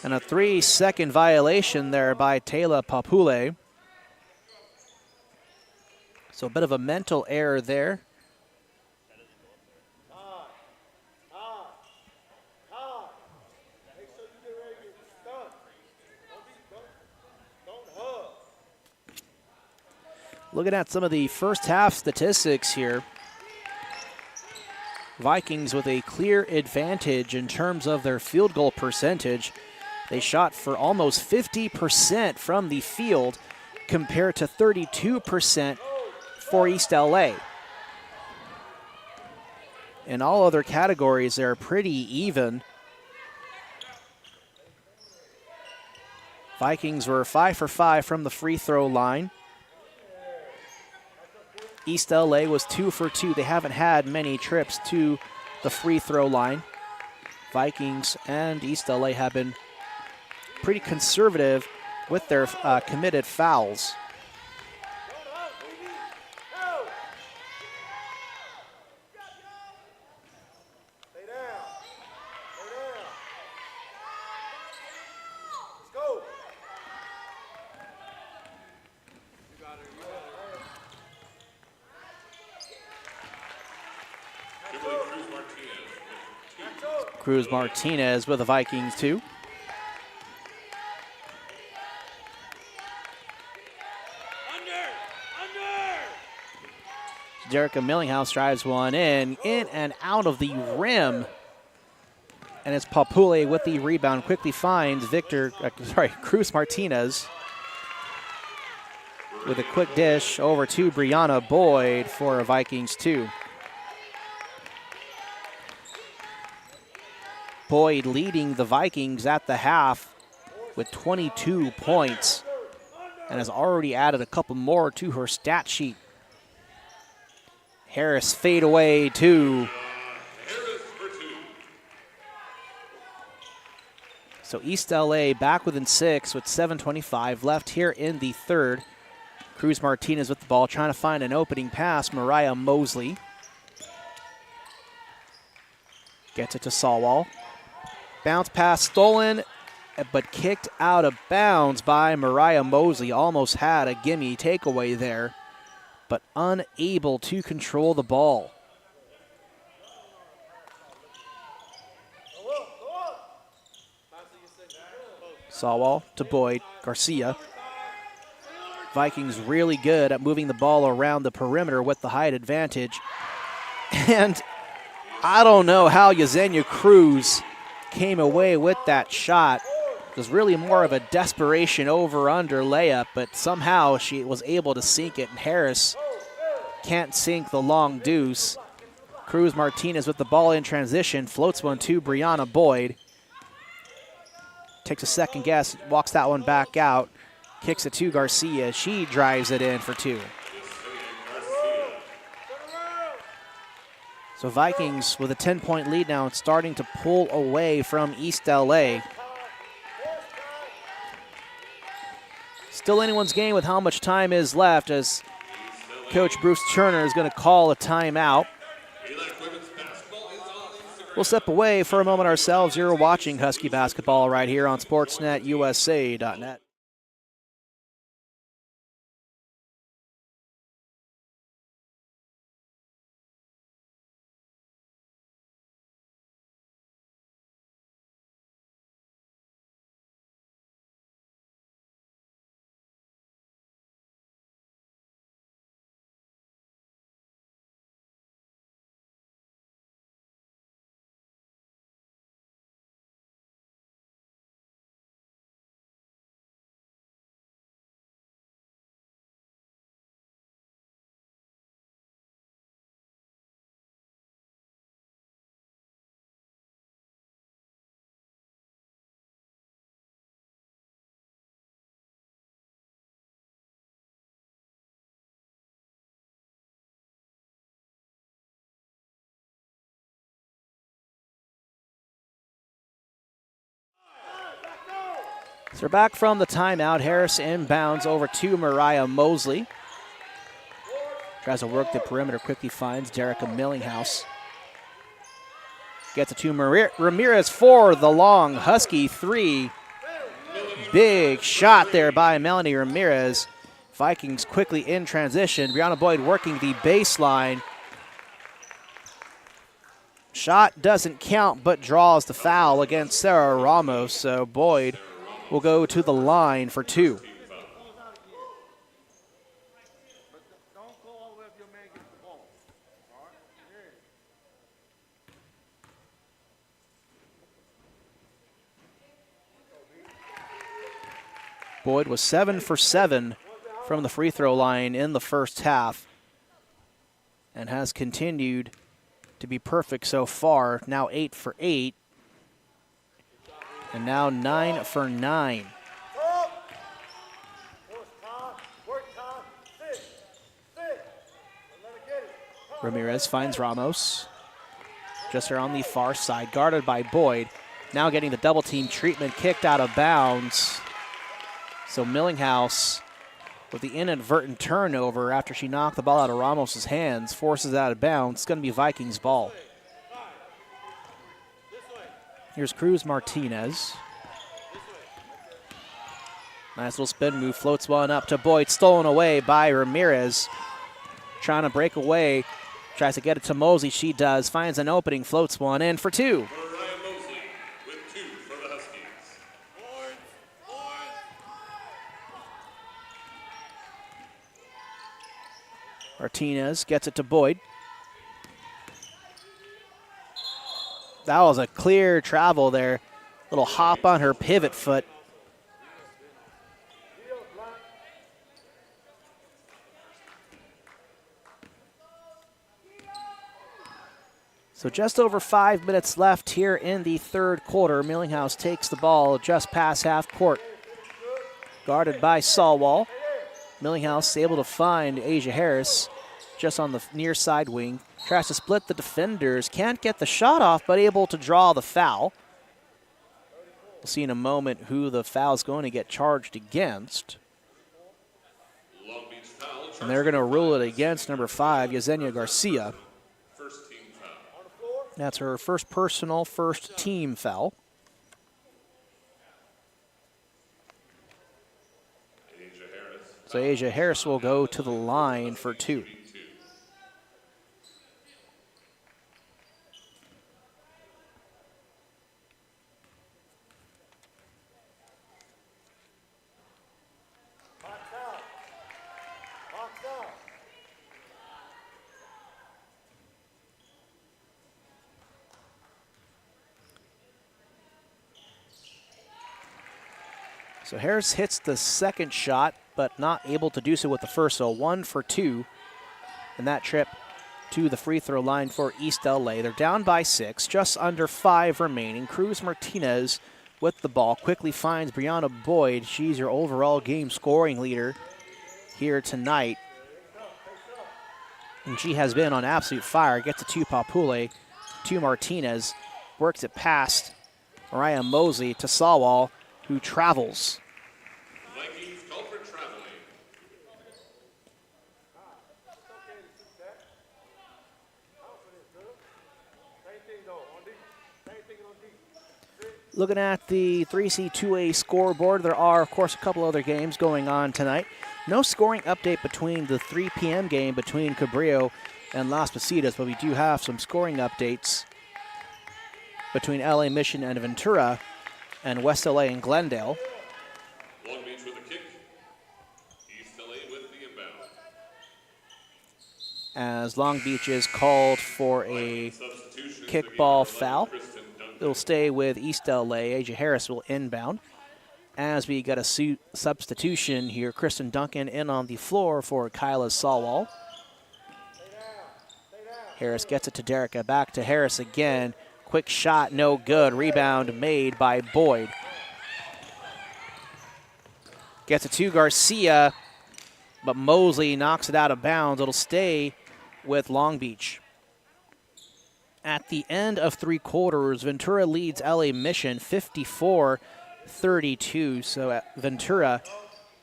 And a 3-second violation there by Taylor Papule. So a bit of a mental error there. Looking at some of the first half statistics here. Vikings with a clear advantage in terms of their field goal percentage. They shot for almost 50% from the field compared to 32% for East LA. In all other categories, they're pretty even. Vikings were 5 for 5 from the free throw line. East LA was 2 for 2. They haven't had many trips to the free throw line. Vikings and East LA have been pretty conservative with their committed fouls. Cruz Martinez with the Vikings too. Jerica Millinghouse drives one in and out of the rim. And it's Papule with the rebound. Quickly finds Cruz Martinez with a quick dish over to Brianna Boyd for Vikings 2. Boyd leading the Vikings at the half with 22 points and has already added a couple more to her stat sheet. Harris fade away 2. So East LA back within 6 with 7:25 left here in the third. Cruz Martinez with the ball, trying to find an opening pass. Mariah Mosley gets it to Salwal. Bounce pass stolen, but kicked out of bounds by Mariah Mosley. Almost had a gimme takeaway there, but unable to control the ball. Salwal to Boyd, Garcia. Vikings really good at moving the ball around the perimeter with the height advantage. And I don't know how Yesenia Cruz came away with that shot. It was really more of a desperation over-under layup, but somehow she was able to sink it, and Harris can't sink the long deuce. Cruz Martinez with the ball in transition, floats one to Brianna Boyd. Takes a second guess, walks that one back out, kicks it to Garcia. She drives it in for 2. So Vikings with a 10-point lead now and starting to pull away from East LA. Still anyone's game with how much time is left, as Coach Bruce Turner is going to call a timeout. We'll step away for a moment ourselves. You're watching Husky basketball right here on SportsNetUSA.net. So we're back from the timeout. Harris inbounds over to Mariah Mosley. Tries to work the perimeter, quickly finds Derica Millinghouse. Gets it to Ramirez for the long Husky three. Big shot there by Melanie Ramirez. Vikings quickly in transition. Brianna Boyd working the baseline. Shot doesn't count, but draws the foul against Sarah Ramos. So Boyd will go to the line for two. Boyd was 7 for 7 from the free throw line in the first half and has continued to be perfect so far. Now 8 for 8 and now 9 for 9. Ramirez finds Ramos. Just around the far side, guarded by Boyd. Now getting the double team treatment, kicked out of bounds. So Millinghouse, with the inadvertent turnover after she knocked the ball out of Ramos' hands, forces it out of bounds. It's going to be Vikings ball. Here's Cruz Martinez. Nice little spin move, floats one up to Boyd, stolen away by Ramirez. Trying to break away, tries to get it to Mosley. She does, finds an opening, floats one in for two. Martinez gets it to Boyd. That was a clear travel there. Little hop on her pivot foot. So just over 5 minutes left here in the third quarter. Millinghouse takes the ball just past half court. Guarded by Sawwall. Millinghouse able to find Asia Harris just on the near side wing. Tries to split the defenders. Can't get the shot off, but able to draw the foul. We'll see in a moment who the foul is going to get charged against. And they're going to rule it against number 5, Yesenia Garcia. That's her first personal, first team foul. So Asia Harris will go to the line for two. So Harris hits the second shot, but not able to do so with the first. So 1 for 2 in that trip to the free throw line for East LA. They're down by 6, just under 5 remaining. Cruz Martinez with the ball quickly finds Brianna Boyd. She's your overall game scoring leader here tonight. And she has been on absolute fire. Gets it to Papule, to Martinez. Works it past Mariah Mosley to Sawwall, who travels. Vikings call for traveling. Looking at the 3C 2A scoreboard, there are, of course, a couple other games going on tonight. No scoring update between the 3 p.m. game between Cabrillo and Las Positas, but we do have some scoring updates between LA Mission and Ventura and West LA and Glendale. Long Beach with a kick. East LA with the inbound. As Long Beach is called for a kickball foul. It'll stay with East LA. Asia Harris will inbound. As we get a substitution here, Kristen Duncan in on the floor for Kyla Sawwall. Harris gets it to Derica. Back to Harris again. Quick shot, no good. Rebound made by Boyd. Gets it to Garcia, but Mosley knocks it out of bounds. It'll stay with Long Beach. At the end of 3 quarters, Ventura leads LA Mission 54 32. So Ventura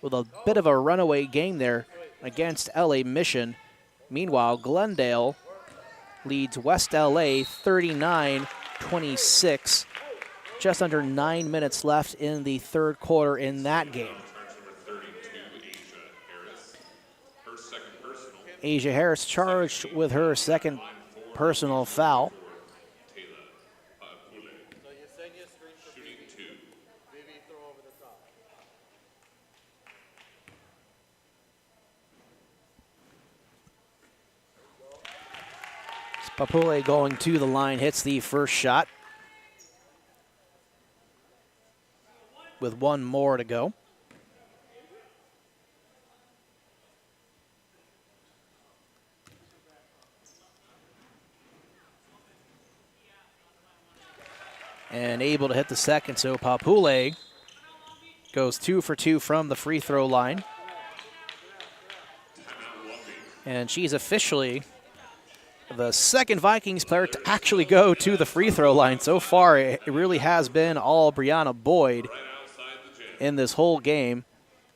with a bit of a runaway game there against LA Mission. Meanwhile, Glendale leads West LA 39-26. Just under 9 minutes left in the third quarter in that game. Asia Harris charged with her second personal foul. Papule going to the line, hits the first shot with one more to go. And able to hit the second, so Papule goes 2 for 2 from the free throw line. And she's officially the second Vikings player to actually go to the free throw line. So far, it really has been all Brianna Boyd in this whole game.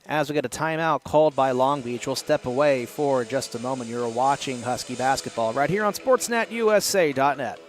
As we get a timeout called by Long Beach, we'll step away for just a moment. You're watching Husky basketball right here on SportsNetUSA.net.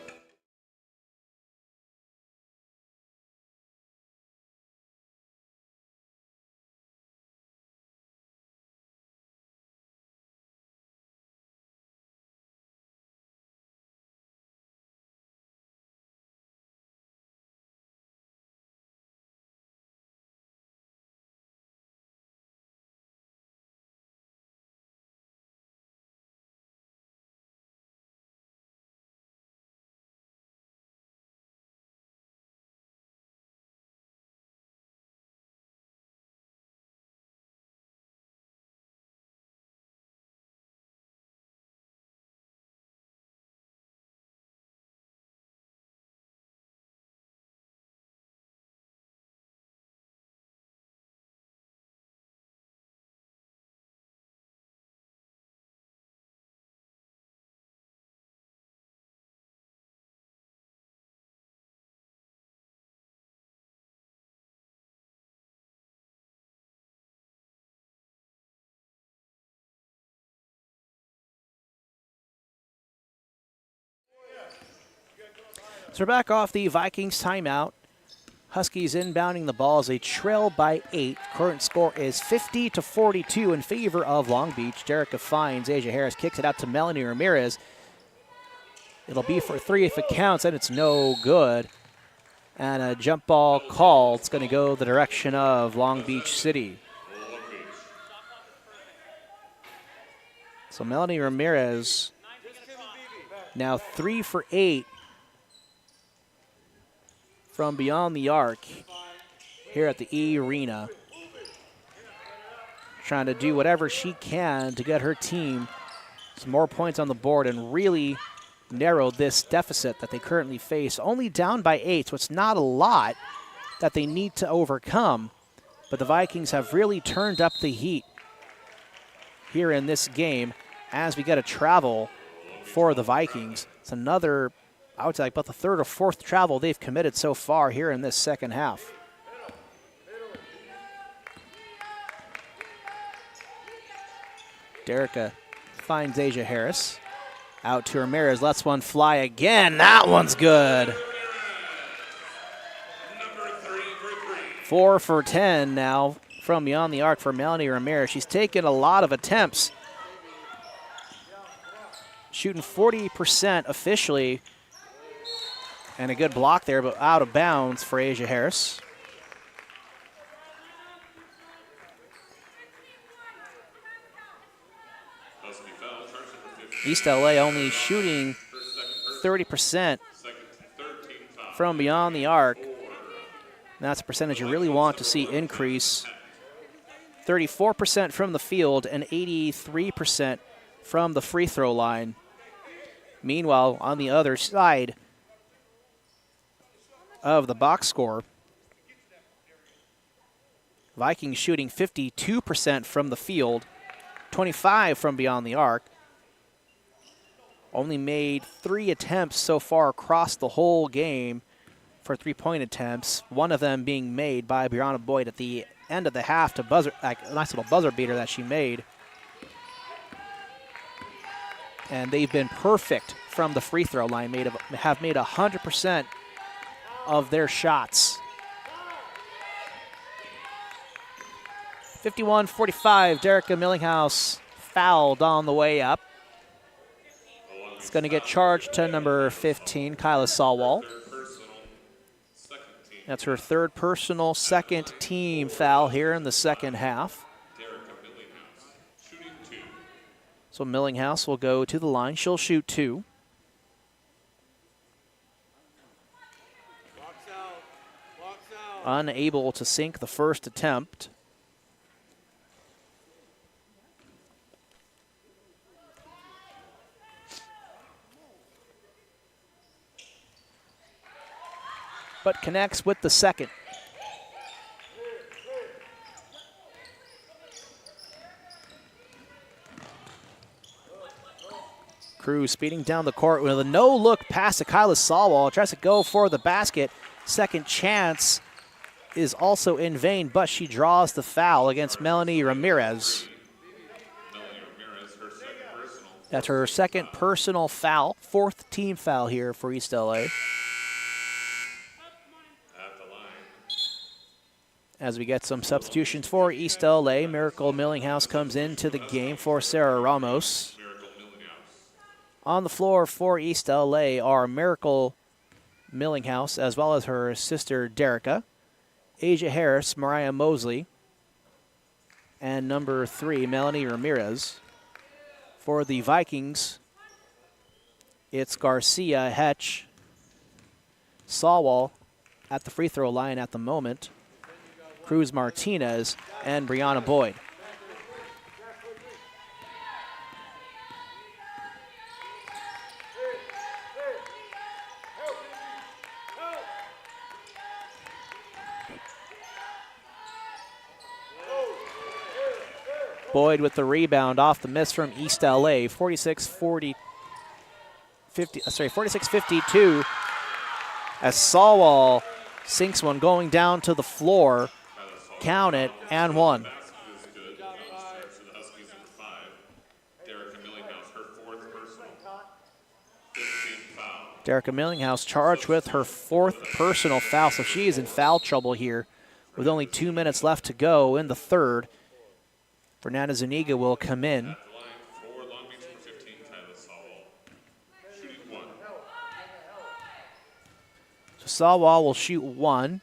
So we're back off the Vikings timeout. Huskies inbounding the ball as they trail by 8. Current score is 50-42 in favor of Long Beach. Derica finds Asia Harris, kicks it out to Melanie Ramirez. It'll be for 3 if it counts, and it's no good. And a jump ball call. It's going to go the direction of Long Beach City. So Melanie Ramirez now 3 for 8 from beyond the arc here at the E-Rena. Trying to do whatever she can to get her team some more points on the board and really narrow this deficit that they currently face. Only down by 8, so it's not a lot that they need to overcome. But the Vikings have really turned up the heat here in this game as we get a travel for the Vikings. It's another, I would say, about the third or fourth travel they've committed so far here in this second half. Derica finds Asia Harris. Out to Ramirez, lets one fly again. That one's good. 4 for 10 now from beyond the arc for Melanie Ramirez. She's taken a lot of attempts. Shooting 40% officially. And a good block there, but out of bounds for Asia Harris. East LA only shooting 30% from beyond the arc. And that's a percentage you really want to see increase. 34% from the field and 83% from the free throw line. Meanwhile, on the other side of the box score, Vikings shooting 52% from the field, 25% from beyond the arc. Only made 3 attempts so far across the whole game for three-point attempts, one of them being made by Brianna Boyd at the end of the half to buzzer, like a nice little buzzer beater that she made. And they've been perfect from the free throw line, have made 100% of their shots. 51-45, Derica Millinghouse fouled on the way up. It's going to get charged to number 15, Kyla Sawwall. That's her third personal, second team foul here in the second half. So Millinghouse will go to the line. She'll shoot 2. Unable to sink the first attempt. But connects with the second. Cruz speeding down the court with a no-look pass to Kyla Sawwall. Tries to go for the basket. Second chance is also in vain, but she draws the foul against Melanie Ramirez. That's her second personal foul. Fourth team foul here for East LA. As we get some substitutions for East LA, Miracle Millinghouse comes into the game for Sarah Ramos. On the floor for East LA are Miracle Millinghouse, as well as her sister Derica, Asia Harris, Mariah Mosley, and number 3, Melanie Ramirez. For the Vikings, it's Garcia, Hetch, Sawwall at the free throw line at the moment, Cruz Martinez, and Brianna Boyd. Boyd with the rebound off the miss from East LA, 46-52, as Sawwall sinks one going down to the floor. Count it, and one. Derica Millinghouse charged with her 4th personal foul, so she is in foul trouble here with only 2 minutes left to go in the third. Fernanda Zuniga will come in. So Sawwall will shoot 1.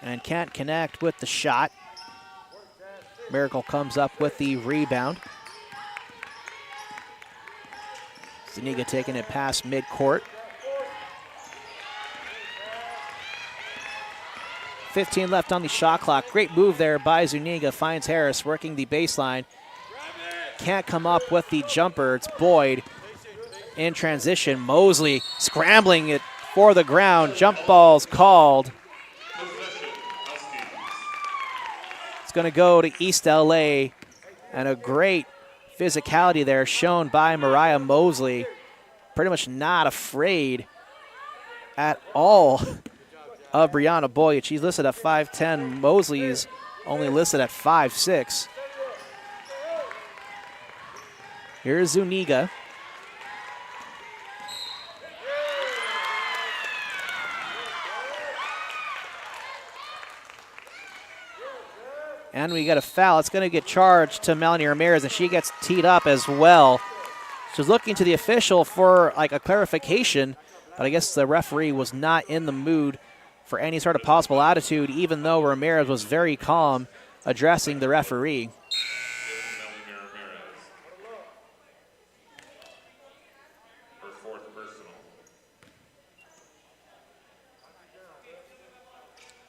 And can't connect with the shot. Miracle comes up with the rebound. Zuniga taking it past midcourt. 15 left on the shot clock. Great move there by Zuniga. Finds Harris working the baseline. Can't come up with the jumper. It's Boyd in transition. Mosley scrambling it for the ground. Jump ball's called. It's going to go to East LA, and a great physicality there shown by Mariah Mosley. Pretty much not afraid at all of Brianna Boyd. She's listed at 5'10". Mosley's only listed at 5'6". Here's Zuniga. And we get a foul. It's going to get charged to Melanie Ramirez, and she gets teed up as well. She's looking to the official for like a clarification, but I guess the referee was not in the mood for any sort of possible attitude, even though Ramirez was very calm addressing the referee.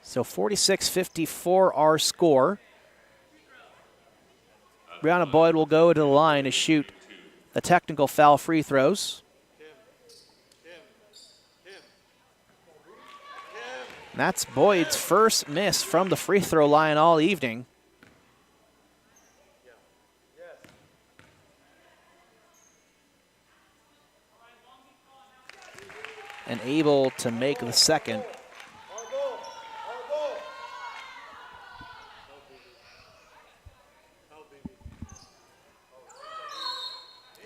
So 46-54 our score. Brianna Boyd will go to the line to shoot the technical foul free throws. And that's Boyd's first miss from the free throw line all evening. and able to make the second.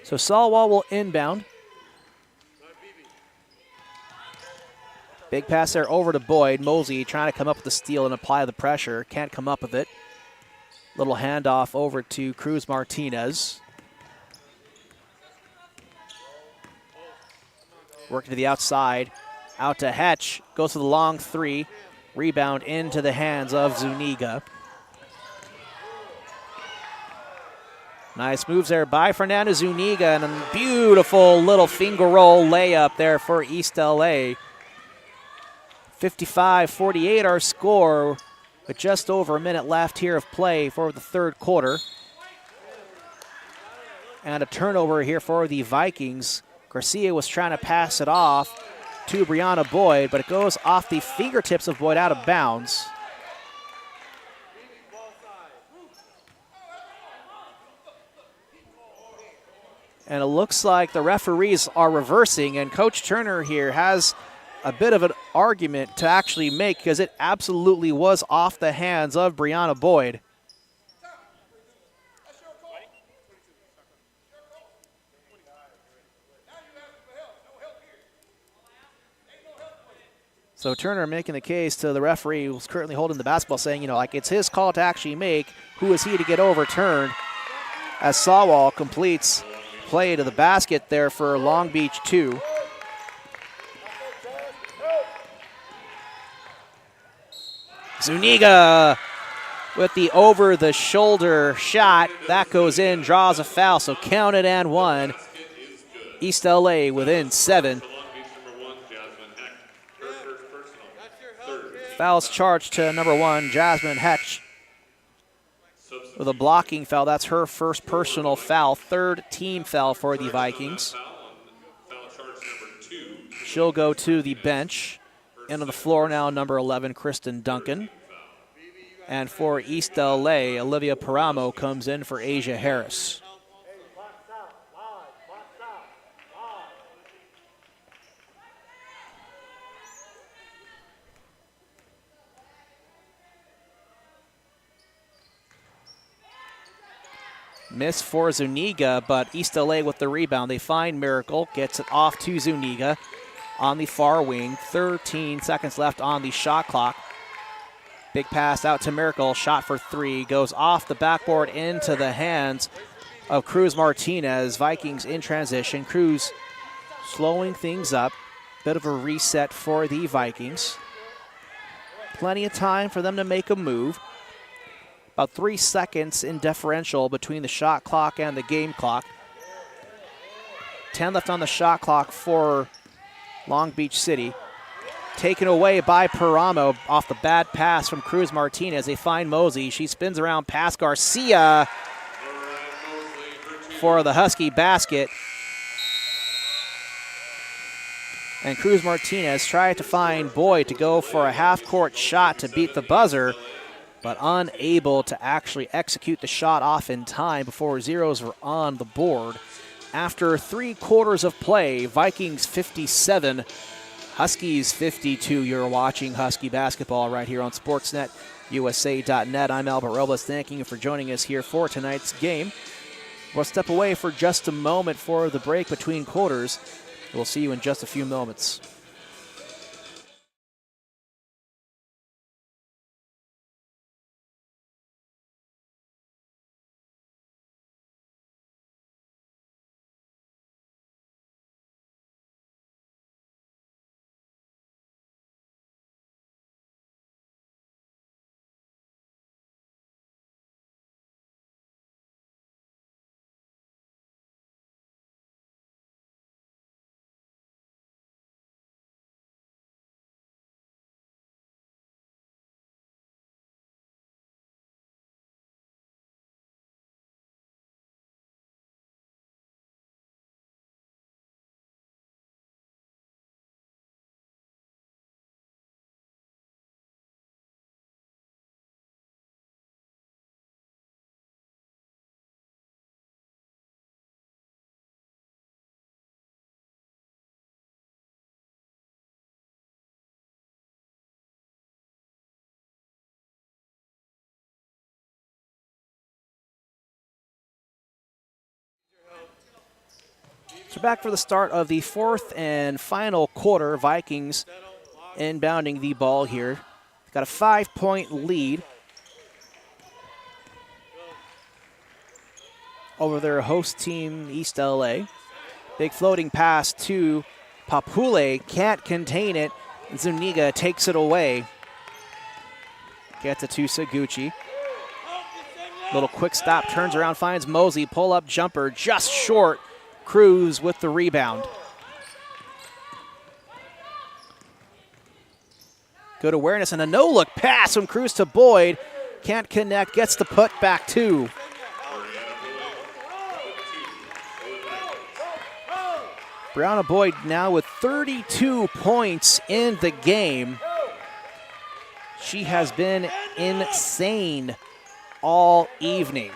So Salwa will inbound. Big pass there over to Boyd. Mosey trying to come up with the steal and apply the pressure. Can't come up with it. Little handoff over to Cruz Martinez. Working to the outside. Out to Hetch. Goes to the long three. Rebound into the hands of Zuniga. Nice moves there by Fernando Zuniga, and a beautiful little finger roll layup there for East LA. 55-48 our score, with just over a minute left here of play for the third quarter. And a turnover here for the Vikings. Garcia was trying to pass it off to Brianna Boyd, but it goes off the fingertips of Boyd out of bounds. And it looks like the referees are reversing, and Coach Turner here has a bit of an argument to actually make because it absolutely was off the hands of Brianna Boyd. So Turner making the case to the referee who's currently holding the basketball, saying, you know, like it's his call to actually make. Who is he to get overturned? As Sawall completes play to the basket there for Long Beach 2. Zuniga with the over-the-shoulder shot. That goes in, draws a foul, so count it and one. East LA within 7. Fouls charged to number 1, Jasmine Hetch, with a blocking foul. That's her first personal foul, third team foul for the Vikings. She'll go to the bench. And on the floor now, number 11, Kristen Duncan. And for East LA, Olivia Paramo comes in for Asia Harris. Miss for Zuniga, but East LA with the rebound. They find Miracle, gets it off to Zuniga on the far wing. 13 seconds left on the shot clock. Big pass out to Miracle, shot for 3, goes off the backboard into the hands of Cruz Martinez. Vikings in transition. Cruz slowing things up. Bit of a reset for the Vikings. Plenty of time for them to make a move. About 3 seconds in differential between the shot clock and the game clock. 10 left on the shot clock for Long Beach City. Taken away by Paramo off the bad pass from Cruz Martinez. They find Mosey. She spins around past Garcia for the Husky basket. And Cruz Martinez tried to find Boyd to go for a half-court shot to beat the buzzer, but unable to actually execute the shot off in time before zeros were on the board. After 3 quarters of play, Vikings 57, Huskies 52. You're watching Husky basketball right here on SportsNetUSA.net. I'm Albert Robles, thanking you for joining us here for tonight's game. We'll step away for just a moment for the break between quarters. We'll see you in just a few moments. So back for the start of the fourth and final quarter. Vikings inbounding the ball here. Got a 5-point lead over their host team, East LA. Big floating pass to Papule. Can't contain it. Zuniga takes it away. Gets it to Seguchi. Little quick stop, turns around, finds Mosley. Pull-up jumper, just short. Cruz with the rebound. Good awareness and a no-look pass from Cruz to Boyd. Can't connect, gets the put back two. Brianna Boyd now with 32 points in the game. She has been insane all evening.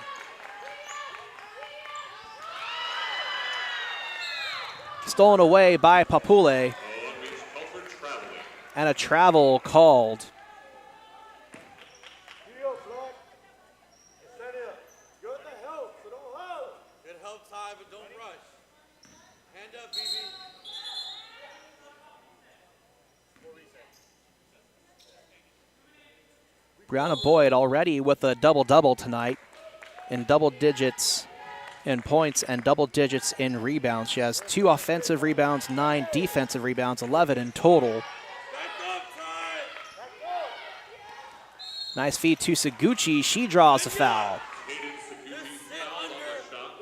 Stolen away by Papule. And a travel called. Good help, Ty, but don't rush. Hand up, BB. Brianna Boyd already with a double-double tonight in double digits in points and double digits in rebounds. She has 2 offensive rebounds, 9 defensive rebounds, 11 in total. Nice feed to Seguchi. She draws a foul.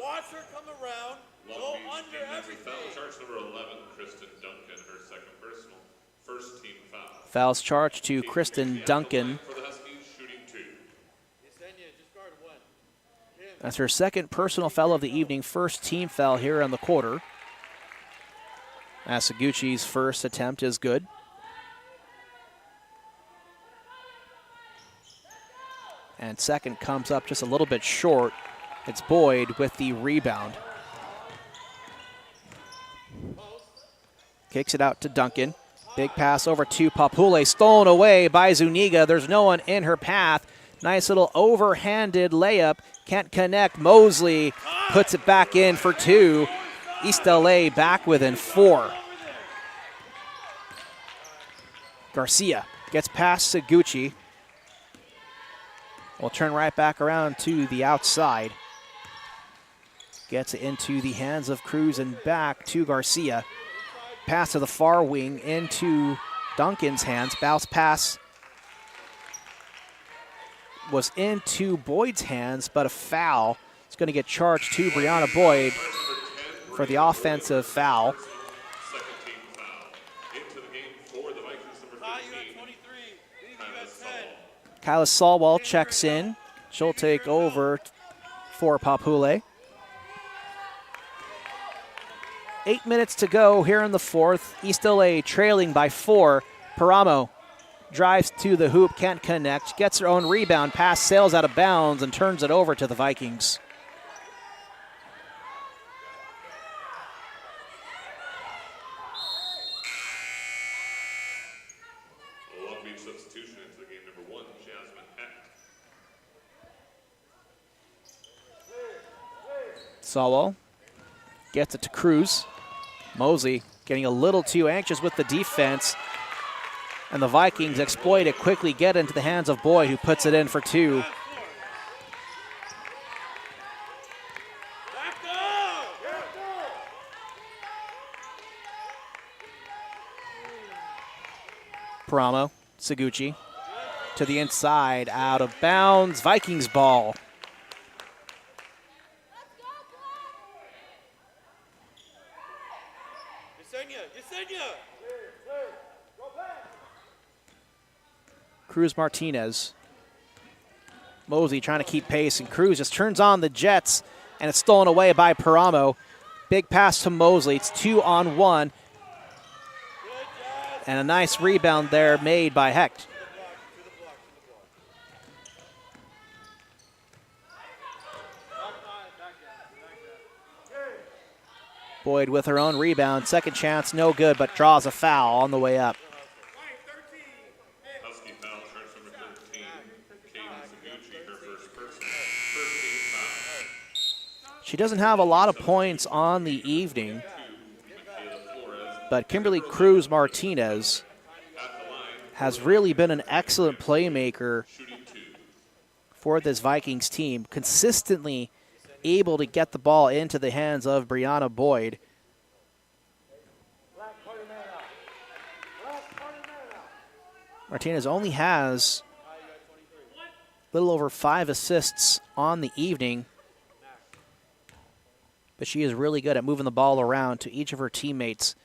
Watch her come around. Go under everything. Foul charge number 11, Kristen Duncan, her second personal. First team foul. Fouls charged to Kristen Duncan. For the Huskies, shooting 2. Just guard one. That's her second personal foul of the evening. First team foul here in the quarter. As Seguchi's first attempt is good. And second comes up just a little bit short. It's Boyd with the rebound. Kicks it out to Duncan. Big pass over to Papule. Stolen away by Zuniga. There's no one in her path. Nice little overhanded layup. Can't connect. Mosley puts it back in for 2. East LA back within 4. Garcia gets past Seguchi. Will turn right back around to the outside. Gets it into the hands of Cruz and back to Garcia. Pass to the far wing into Duncan's hands. Bounce pass was into Boyd's hands, but a foul. It's going to get charged to Brianna Boyd for the offensive foul. Second team foul. Into the game for the Vikings, number 15. Kyla Salwell checks in. She'll take over for Papule. 8 minutes to go here in the fourth. East LA trailing by 4. Paramo drives to the hoop, can't connect, gets her own rebound, pass sails out of bounds and turns it over to the Vikings. A Long Beach substitution into the game, number 1, Jasmine Hecht. Salwell gets it to Cruz. Mosley getting a little too anxious with the defense. And the Vikings exploit it, quickly get into the hands of Boyd, who puts it in for 2. Paramo, Seguchi to the inside, out of bounds. Vikings ball. Cruz Martinez. Mosley trying to keep pace, and Cruz just turns on the Jets, and it's stolen away by Paramo. Big pass to Mosley. It's 2-on-1. And a nice rebound there made by Hecht. Boyd with her own rebound. Second chance, no good, but draws a foul on the way up. Husky foul, charge number 13, Kaden Seguchi, her first personal. First team foul. She doesn't have a lot of points on the evening. but Kimberly Cruz Martinez has really been an excellent playmaker for this Vikings team, consistently able to get the ball into the hands of Brianna Boyd. Martinez only has a little over 5 assists on the evening, but she is really good at moving the ball around to each of her teammates.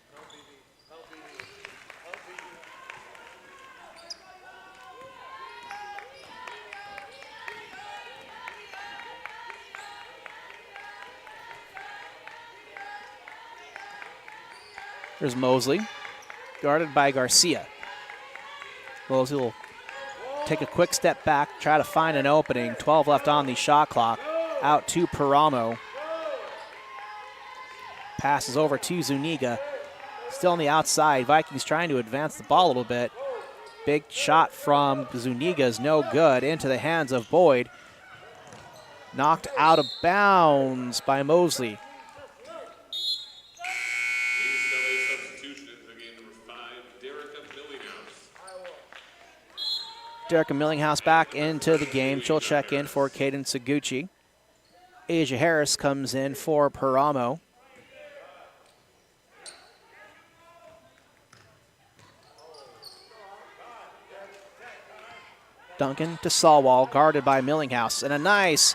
There's Mosley, guarded by Garcia. Mosley will take a quick step back, try to find an opening. 12 left on the shot clock. Out to Paramo. Passes over to Zuniga. Still on the outside. Vikings trying to advance the ball a little bit. Big shot from Zuniga is no good. Into the hands of Boyd. Knocked out of bounds by Mosley. Derek Millinghouse back into the game. She'll check in for Kaden Seguchi. Asia Harris comes in for Paramo. Duncan to Sawwall, guarded by Millinghouse. And a nice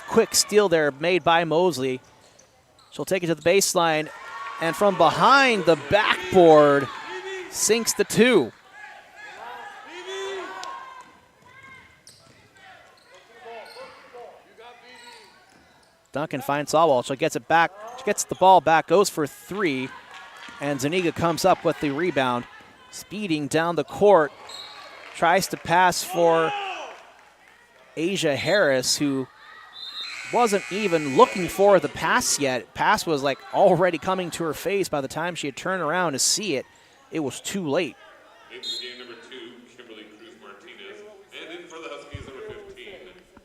quick steal there made by Mosley. She'll take it to the baseline. And from behind the backboard, sinks the 2. Duncan finds Sawwall. She gets it back. She gets the ball back, goes for 3. And Zuniga comes up with the rebound. Speeding down the court. Tries to pass for Asia Harris, who wasn't even looking for the pass yet. Pass was like already coming to her face by the time she had turned around to see it. It was too late. Into game number 2, Kimberly Cruz Martinez. And in for the Huskies, number 15,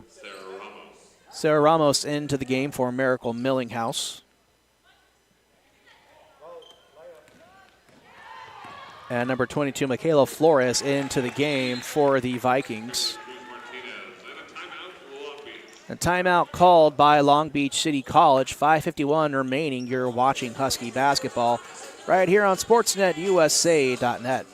Sarah Ramos. Sarah Ramos into the game for Miracle Millinghouse. And number 22, Michaela Flores, into the game for the Vikings. A timeout called by Long Beach City College. 5:51 remaining. You're watching Husky basketball right here on SportsNetUSA.net.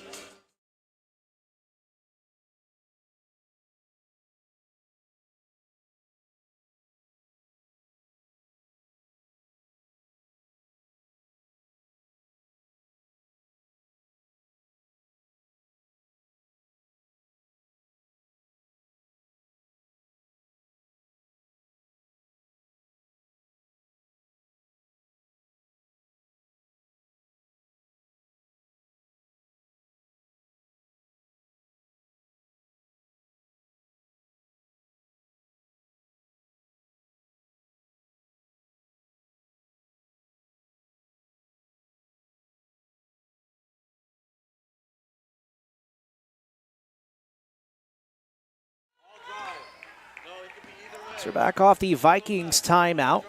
So back off the Vikings timeout.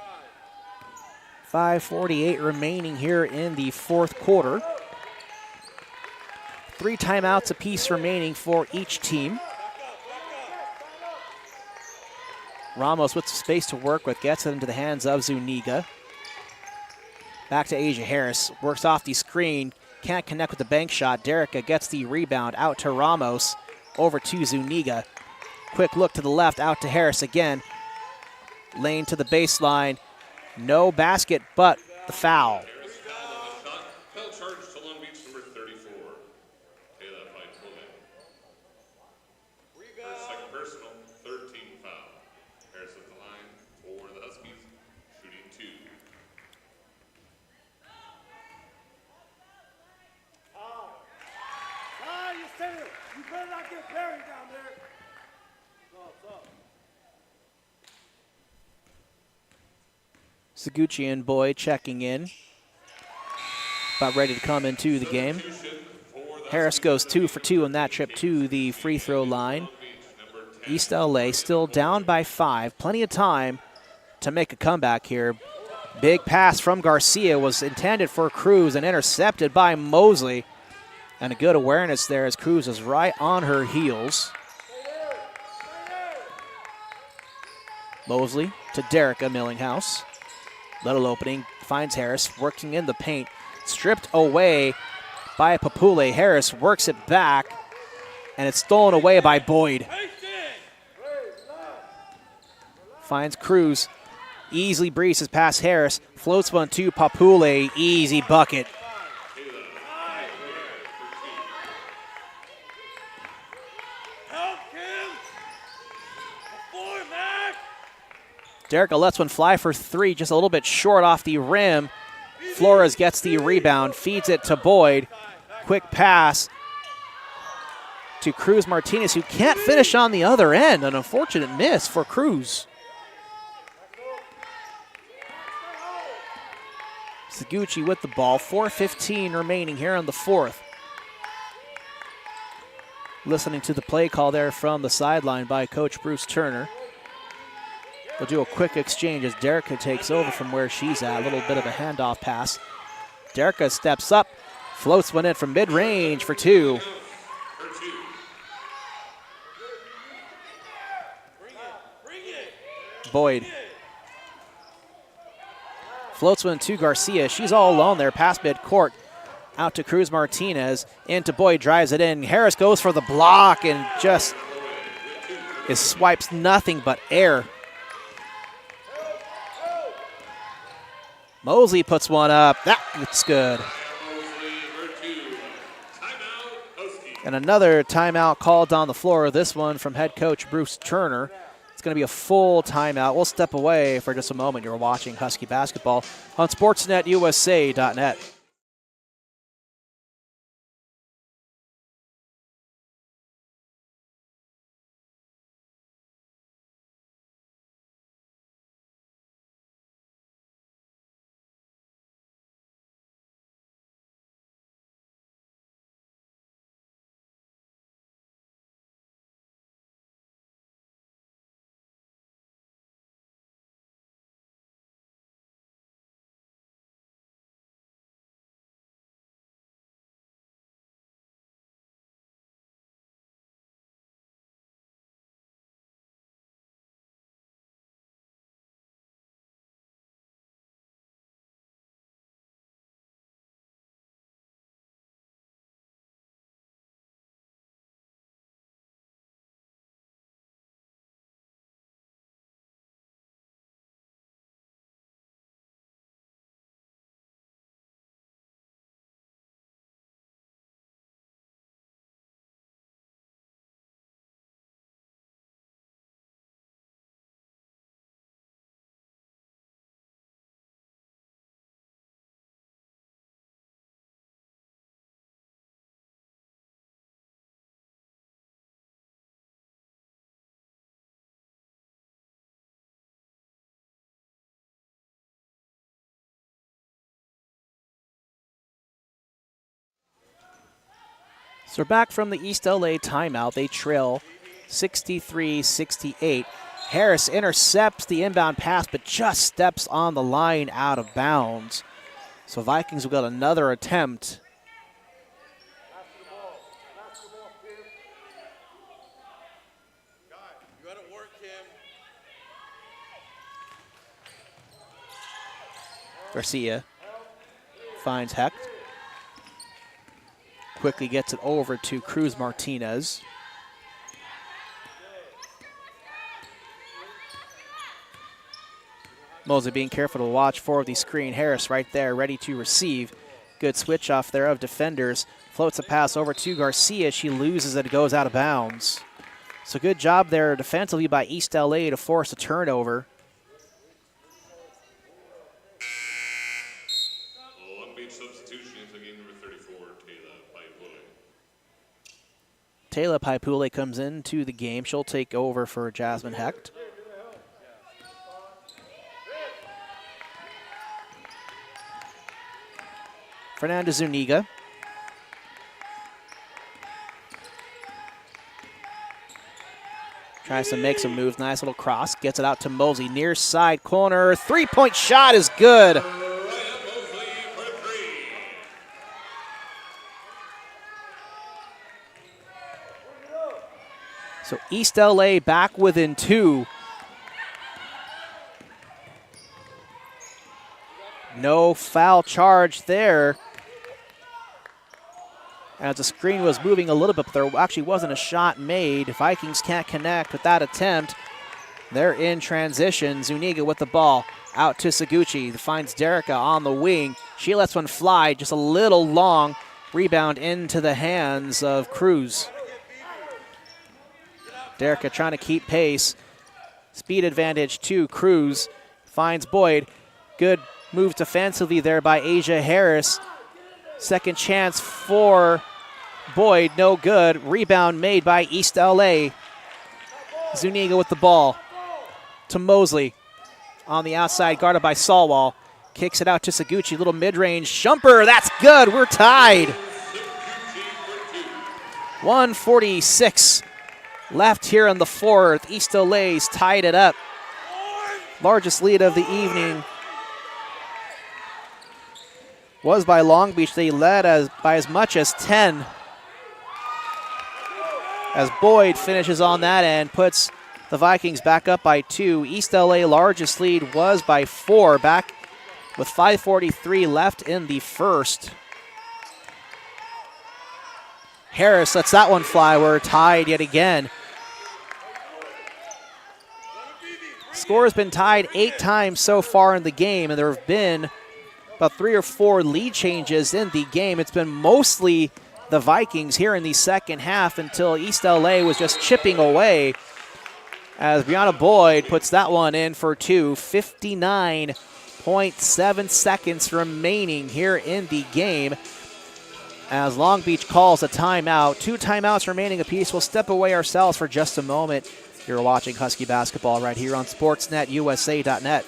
5:48 remaining here in the fourth quarter. 3 timeouts apiece remaining for each team. Ramos with some space to work with, gets it into the hands of Zuniga. Back to Asia Harris, works off the screen, can't connect with the bank shot. Derica gets the rebound, out to Ramos, over to Zuniga. Quick look to the left, out to Harris again. Lane to the baseline, no basket, but the foul. Foul charge to Long Beach, number 34, Kayla Fight-Pullman. First, second personal, 13 foul. Harris at the line for the Huskies, shooting 2. You said it. You better not get buried down there. Up. Seguchi and Boyd checking in. About ready to come into the game. Harris goes 2 for 2 on that trip to the free throw line. East LA still down by 5. Plenty of time to make a comeback here. Big pass from Garcia was intended for Cruz and intercepted by Mosley. And a good awareness there as Cruz is right on her heels. Mosley to Derica Millinghouse. Little opening, finds Harris, working in the paint. Stripped away by Papule. Harris works it back, and it's stolen away by Boyd. Finds Cruz. Easily breezes past Harris. Floats one to Papule. Easy bucket. Derica lets one fly for three, just a little bit short off the rim. Flores gets the rebound, feeds it to Boyd. Quick pass to Cruz Martinez, who can't finish on the other end. An unfortunate miss for Cruz. Seguchi with the ball, 4:15 remaining here on the fourth. Listening to the play call there from the sideline by Coach Bruce Turner. They'll do a quick exchange as Derica takes over from where she's at. A little bit of a handoff pass. Derica steps up, floats one in from mid-range for two. Boyd. Floats one to Garcia. She's all alone there past mid-court. Out to Cruz Martinez. Into Boyd, drives it in. Harris goes for the block and just swipes nothing but air. Mosley puts one up. That's good. And another timeout called on the floor. This one from head coach Bruce Turner. It's going to be a full timeout. We'll step away for just a moment. You're watching Husky basketball on SportsNetUSA.net. So we're back from the East LA timeout. They trail 63-68. Harris intercepts the inbound pass, but just steps on the line out of bounds. So Vikings will get another attempt. You gotta work him. Garcia finds Hecht. Quickly gets it over to Cruz Martinez. Mosley being careful to watch for the screen. Harris right there, ready to receive. Good switch off there of defenders. Floats a pass over to Garcia. She loses it, goes out of bounds. So good job there defensively by East LA to force a turnover. On-bench substitution into game number 34, Taylor Taylor Paipule. Paipule comes into the game. She'll take over for Jasmine Hecht. Fernanda Zuniga. Tries to make some moves. Nice little cross. Gets it out to Mosley. Near side corner. Three-point shot is good. So East LA back within 2. No foul charge there. As the screen was moving a little bit, but there actually wasn't a shot made. Vikings can't connect with that attempt. They're in transition. Zuniga with the ball. Out to Seguchi. Finds Derica on the wing. She lets one fly, just a little long. Rebound into the hands of Cruz. Derica trying to keep pace. Speed advantage to Cruz. Finds Boyd. Good move defensively there by Asia Harris. Second chance for Boyd, no good. Rebound made by East LA. Zuniga with the ball to Mosley. On the outside, guarded by Salwall. Kicks it out to Seguchi, little mid-range jumper. That's good, we're tied. 1:46 left here in the fourth. East LA's tied it up. Largest lead of the evening was by Long Beach. They led by as much as 10. As Boyd finishes on that end, puts the Vikings back up by 2. East LA largest lead was by 4, back with 5:43 left in the first. Harris lets that one fly. We're tied yet again. Score has been tied 8 times so far in the game, and there have been about 3 or 4 lead changes in the game. It's been mostly the Vikings here in the second half until East LA was just chipping away as Brianna Boyd puts that one in for 2. 59.7 seconds remaining here in the game as Long Beach calls a timeout. 2 timeouts remaining apiece. We'll step away ourselves for just a moment. You're watching Husky basketball right here on SportsNetUSA.net.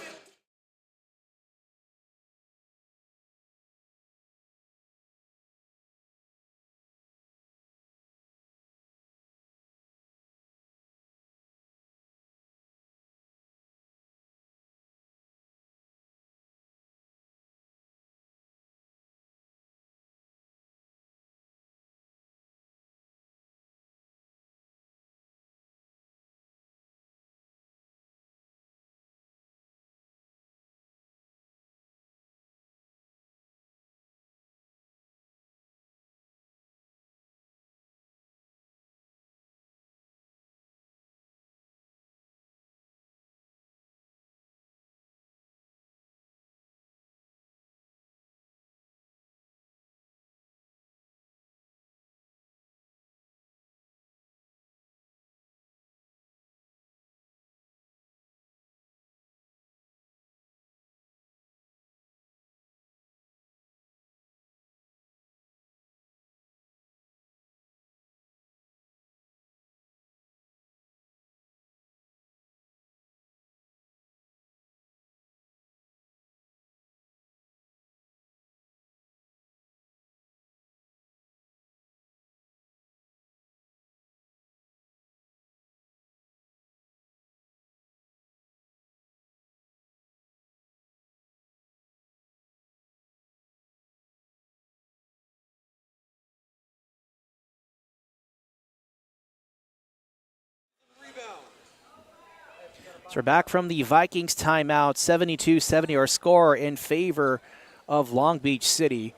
So we're back from the Vikings timeout. 72-70 our score in favor of Long Beach City.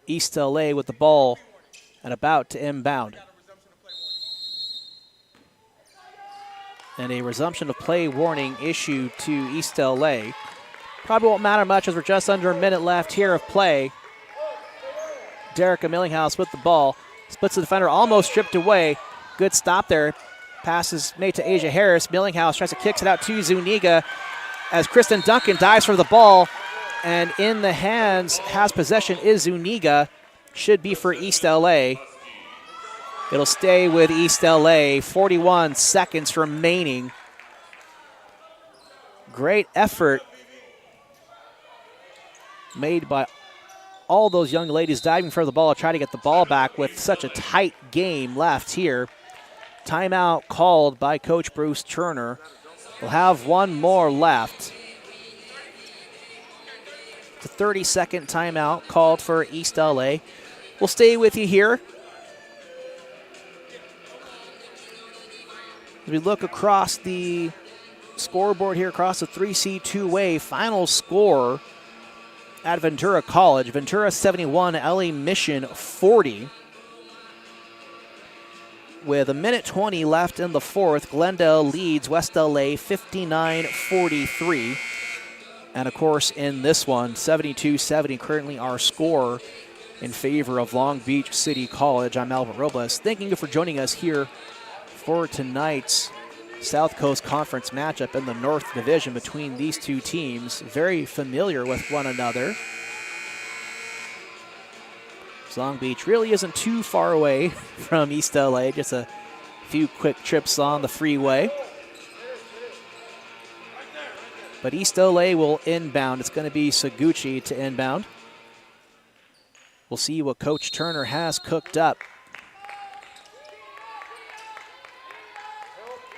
East LA with the ball and about to inbound. And a resumption of play warning issued to East LA. Probably won't matter much as we're just under a minute left here of play. Derica Millinghouse with the ball. Splits the defender, almost stripped away. Good stop there. Passes made to Asia Harris. Millinghouse tries to kick it out to Zuniga as Kristen Duncan dives for the ball. And in the hands, has possession, is Zuniga. Should be for East LA. It'll stay with East LA. 41 seconds remaining. Great effort made by all those young ladies diving for the ball to try to get the ball back with such a tight game left here. timeout called by Coach Bruce Turner. We'll have one more left. It's a 30-second timeout called for East LA. We'll stay with you here. As we look across the scoreboard here, across the 3C two-way, final score at Ventura College. Ventura 71, LA Mission 40. With a minute 20 left in the fourth, Glendale leads West LA 59-43. And of course, in this one, 72-70, currently our score in favor of Long Beach City College. I'm Albert Robles. Thank you for joining us here for tonight's South Coast Conference matchup in the North Division between these two teams. Very familiar with one another. Long Beach really isn't too far away from East LA, just a few quick trips on the freeway. But East LA will inbound. It's going to be Saguchi to inbound. We'll see what Coach Turner has cooked up.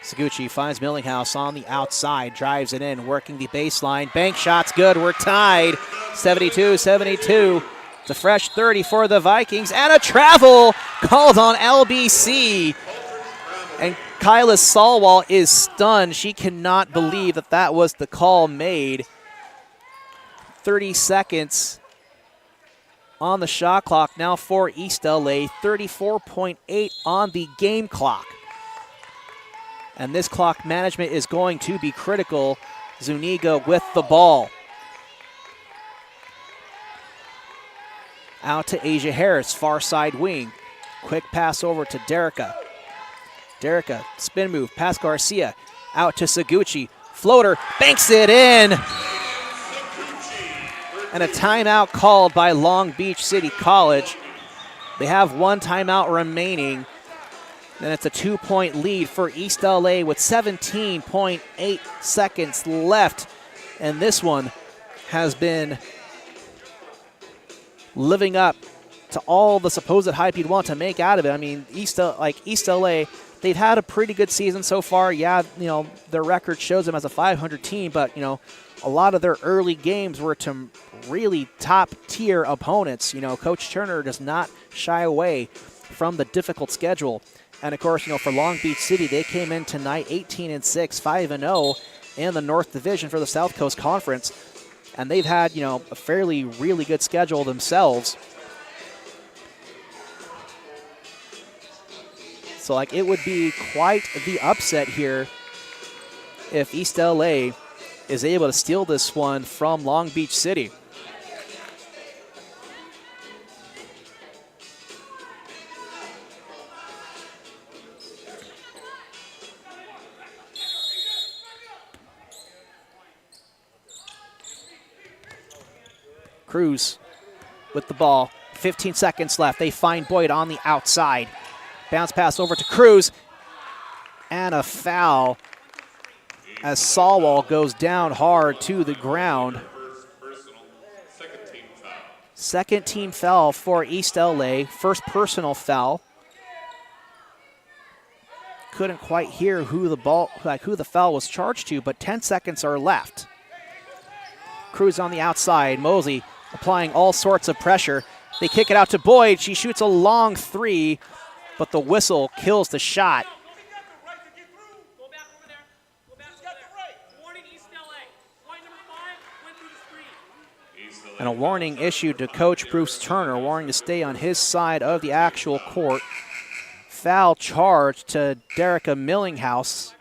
Saguchi finds Millinghouse on the outside, drives it in, working the baseline. Bank shot's good. We're tied. 72-72. It's a fresh 30 for the Vikings, and a travel called on LBC. And Kyla Salwall is stunned. She cannot believe that that was the call made. 30 seconds on the shot clock now for East LA. 34.8 on the game clock. And this clock management is going to be critical. Zuniga with the ball. Out to Asia Harris, far side wing. Quick pass over to Derica. Derica, spin move, pass Garcia. Out to Saguchi. Floater, banks it in. And a timeout called by Long Beach City College. They have one timeout remaining. And it's a 2-point lead for East LA with 17.8 seconds left. And this one has been living up to all the supposed hype you'd want to make out of it. I mean, East LA, they've had a pretty good season so far. Yeah, their record shows them as a 500 team, but, a lot of their early games were to really top-tier opponents. Coach Turner does not shy away from the difficult schedule. And, of course, for Long Beach City, they came in tonight 18-6, 5-0 in the North Division for the South Coast Conference. And they've had, a fairly, really good schedule themselves. So, it would be quite the upset here if East LA is able to steal this one from Long Beach City. Cruz with the ball. 15 seconds left. They find Boyd on the outside. Bounce pass over to Cruz. And a foul as Salwall goes down hard to the ground. Second team foul for East LA. First personal foul. Couldn't quite hear who the foul was charged to, but 10 seconds are left. Cruz on the outside. Mosley applying all sorts of pressure. They kick it out to Boyd. She shoots a long three, but the whistle kills the shot. And a warning issued to Coach Bruce Turner, warning to stay on his side of the actual court. Foul charge to Derica Millinghouse.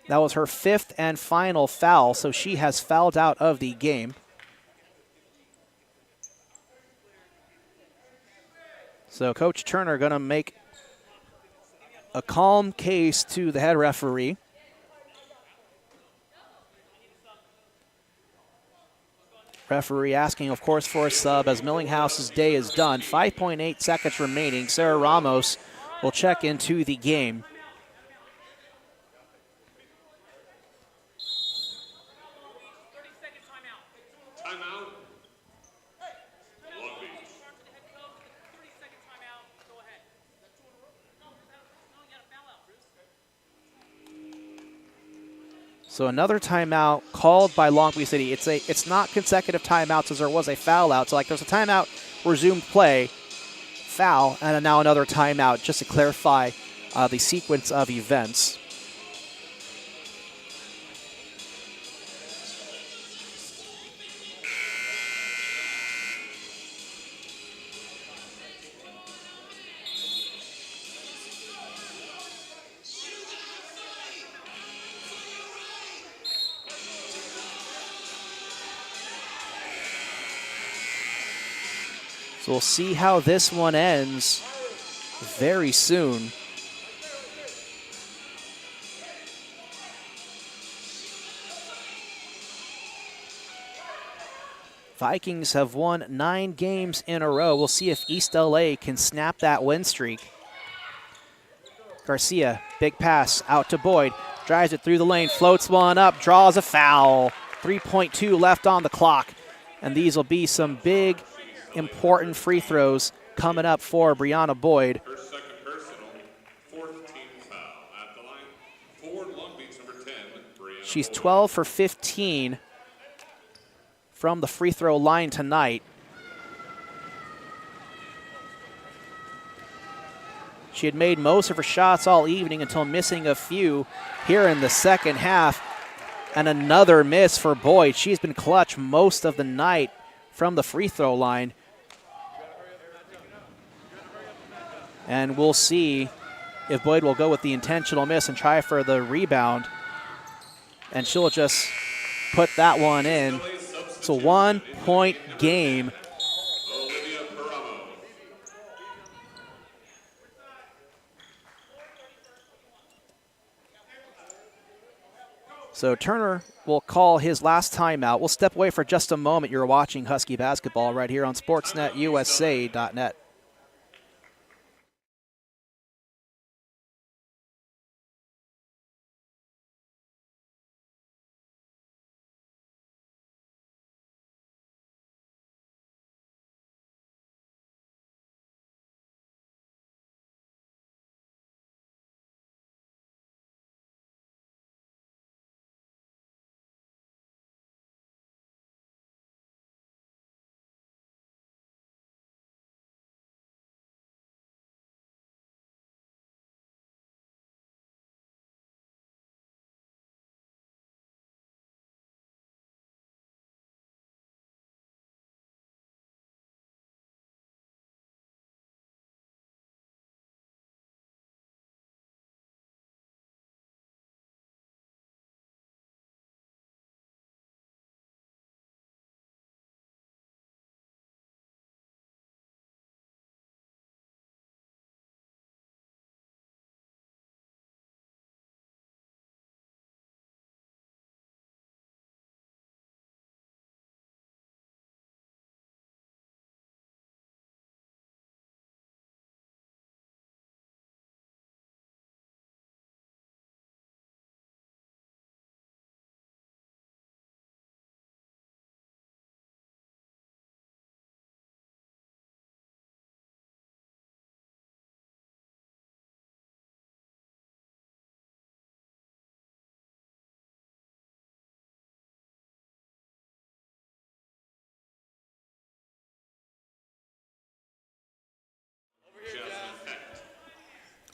That was her fifth and final foul, so she has fouled out of the game. So Coach Turner going to make a calm case to the head referee. Referee asking, of course, for a sub as Millinghouse's day is done. 5.8 seconds remaining. Sarah Ramos will check into the game. So another timeout called by Long Beach City. It's not consecutive timeouts as there was a foul out. So like there's a timeout, resumed play, foul, and now another timeout just to clarify the sequence of events. So we'll see how this one ends very soon. Vikings have won 9 games in a row. We'll see if East LA can snap that win streak. Garcia, big pass out to Boyd. Drives it through the lane, floats one up, draws a foul. 3.2 left on the clock. And these will be some big, important free throws coming up for Brianna Boyd. Her second personal, 4th team foul at the line. For Long Beach, number 10, Brianna She's Boyd. 12 for 15 from the free throw line tonight. She had made most of her shots all evening until missing a few here in the second half. And another miss for Boyd. She's been clutch most of the night from the free throw line. And we'll see if Boyd will go with the intentional miss and try for the rebound. And she'll just put that one in. It's a 1-point game. Olivia Paramo. So Turner will call his last timeout. We'll step away for just a moment. You're watching Husky basketball right here on SportsNetUSA.net.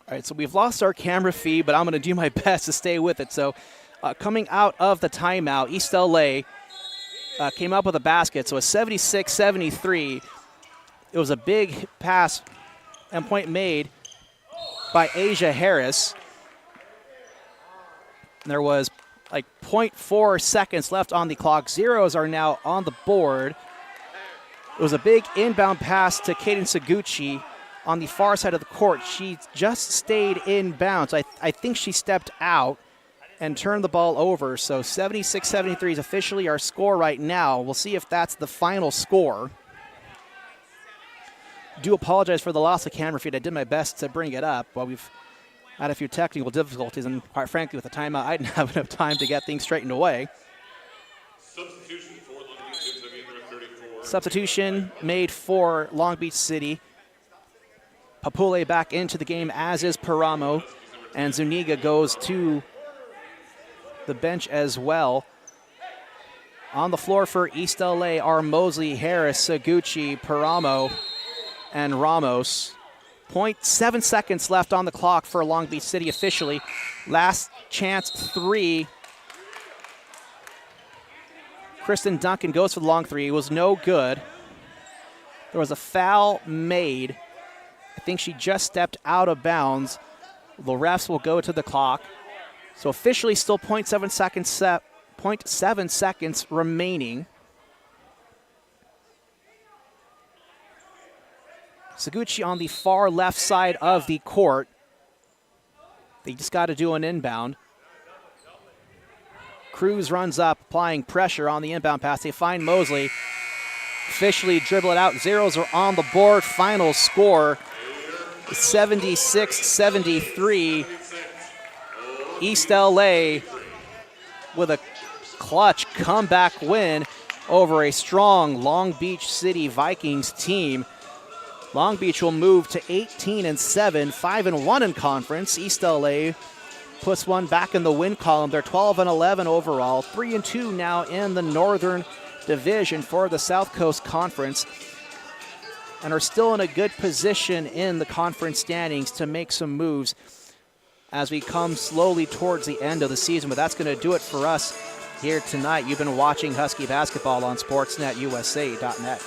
All right, so we've lost our camera feed, but I'm going to do my best to stay with it. So coming out of the timeout, East LA came up with a basket. So a 76-73. It was a big pass and point made by Asia Harris. There was like 0.4 seconds left on the clock. Zeros are now on the board. It was a big inbound pass to Kaden Seguchi on the far side of the court. She just stayed in bounds. I think she stepped out and turned the ball over. So 76-73 is officially our score right now. We'll see if that's the final score. Do apologize for the loss of camera feed. I did my best to bring it up while we've had a few technical difficulties, and quite frankly, with the timeout, I didn't have enough time to get things straightened away. Substitution for Long Beach into game number 34. Substitution made for Long Beach City. Papule back into the game, as is Paramo, and Zuniga goes to the bench as well. On the floor for East LA are Mosley, Harris, Seguchi, Paramo, and Ramos. 0.7 seconds left on the clock for Long Beach City officially. Last chance three. Kristen Duncan goes for the long three. It was no good. There was a foul made. I think she just stepped out of bounds. The refs will go to the clock. So officially still 0.7 seconds 0.7 seconds remaining. Seguchi on the far left side of the court. They just got to do an inbound. Cruz runs up, applying pressure on the inbound pass. They find Mosley. Officially dribble it out. Zeros are on the board. Final score, 76-73. East LA with a clutch comeback win over a strong Long Beach City Vikings team. Long Beach will move to 18-7, 5-1 in conference. East LA puts one back in the win column. They're 12-11 overall, 3-2 now in the Northern Division for the South Coast Conference, and are still in a good position in the conference standings to make some moves as we come slowly towards the end of the season. But that's going to do it for us here tonight. You've been watching Husky basketball on SportsNetUSA.net.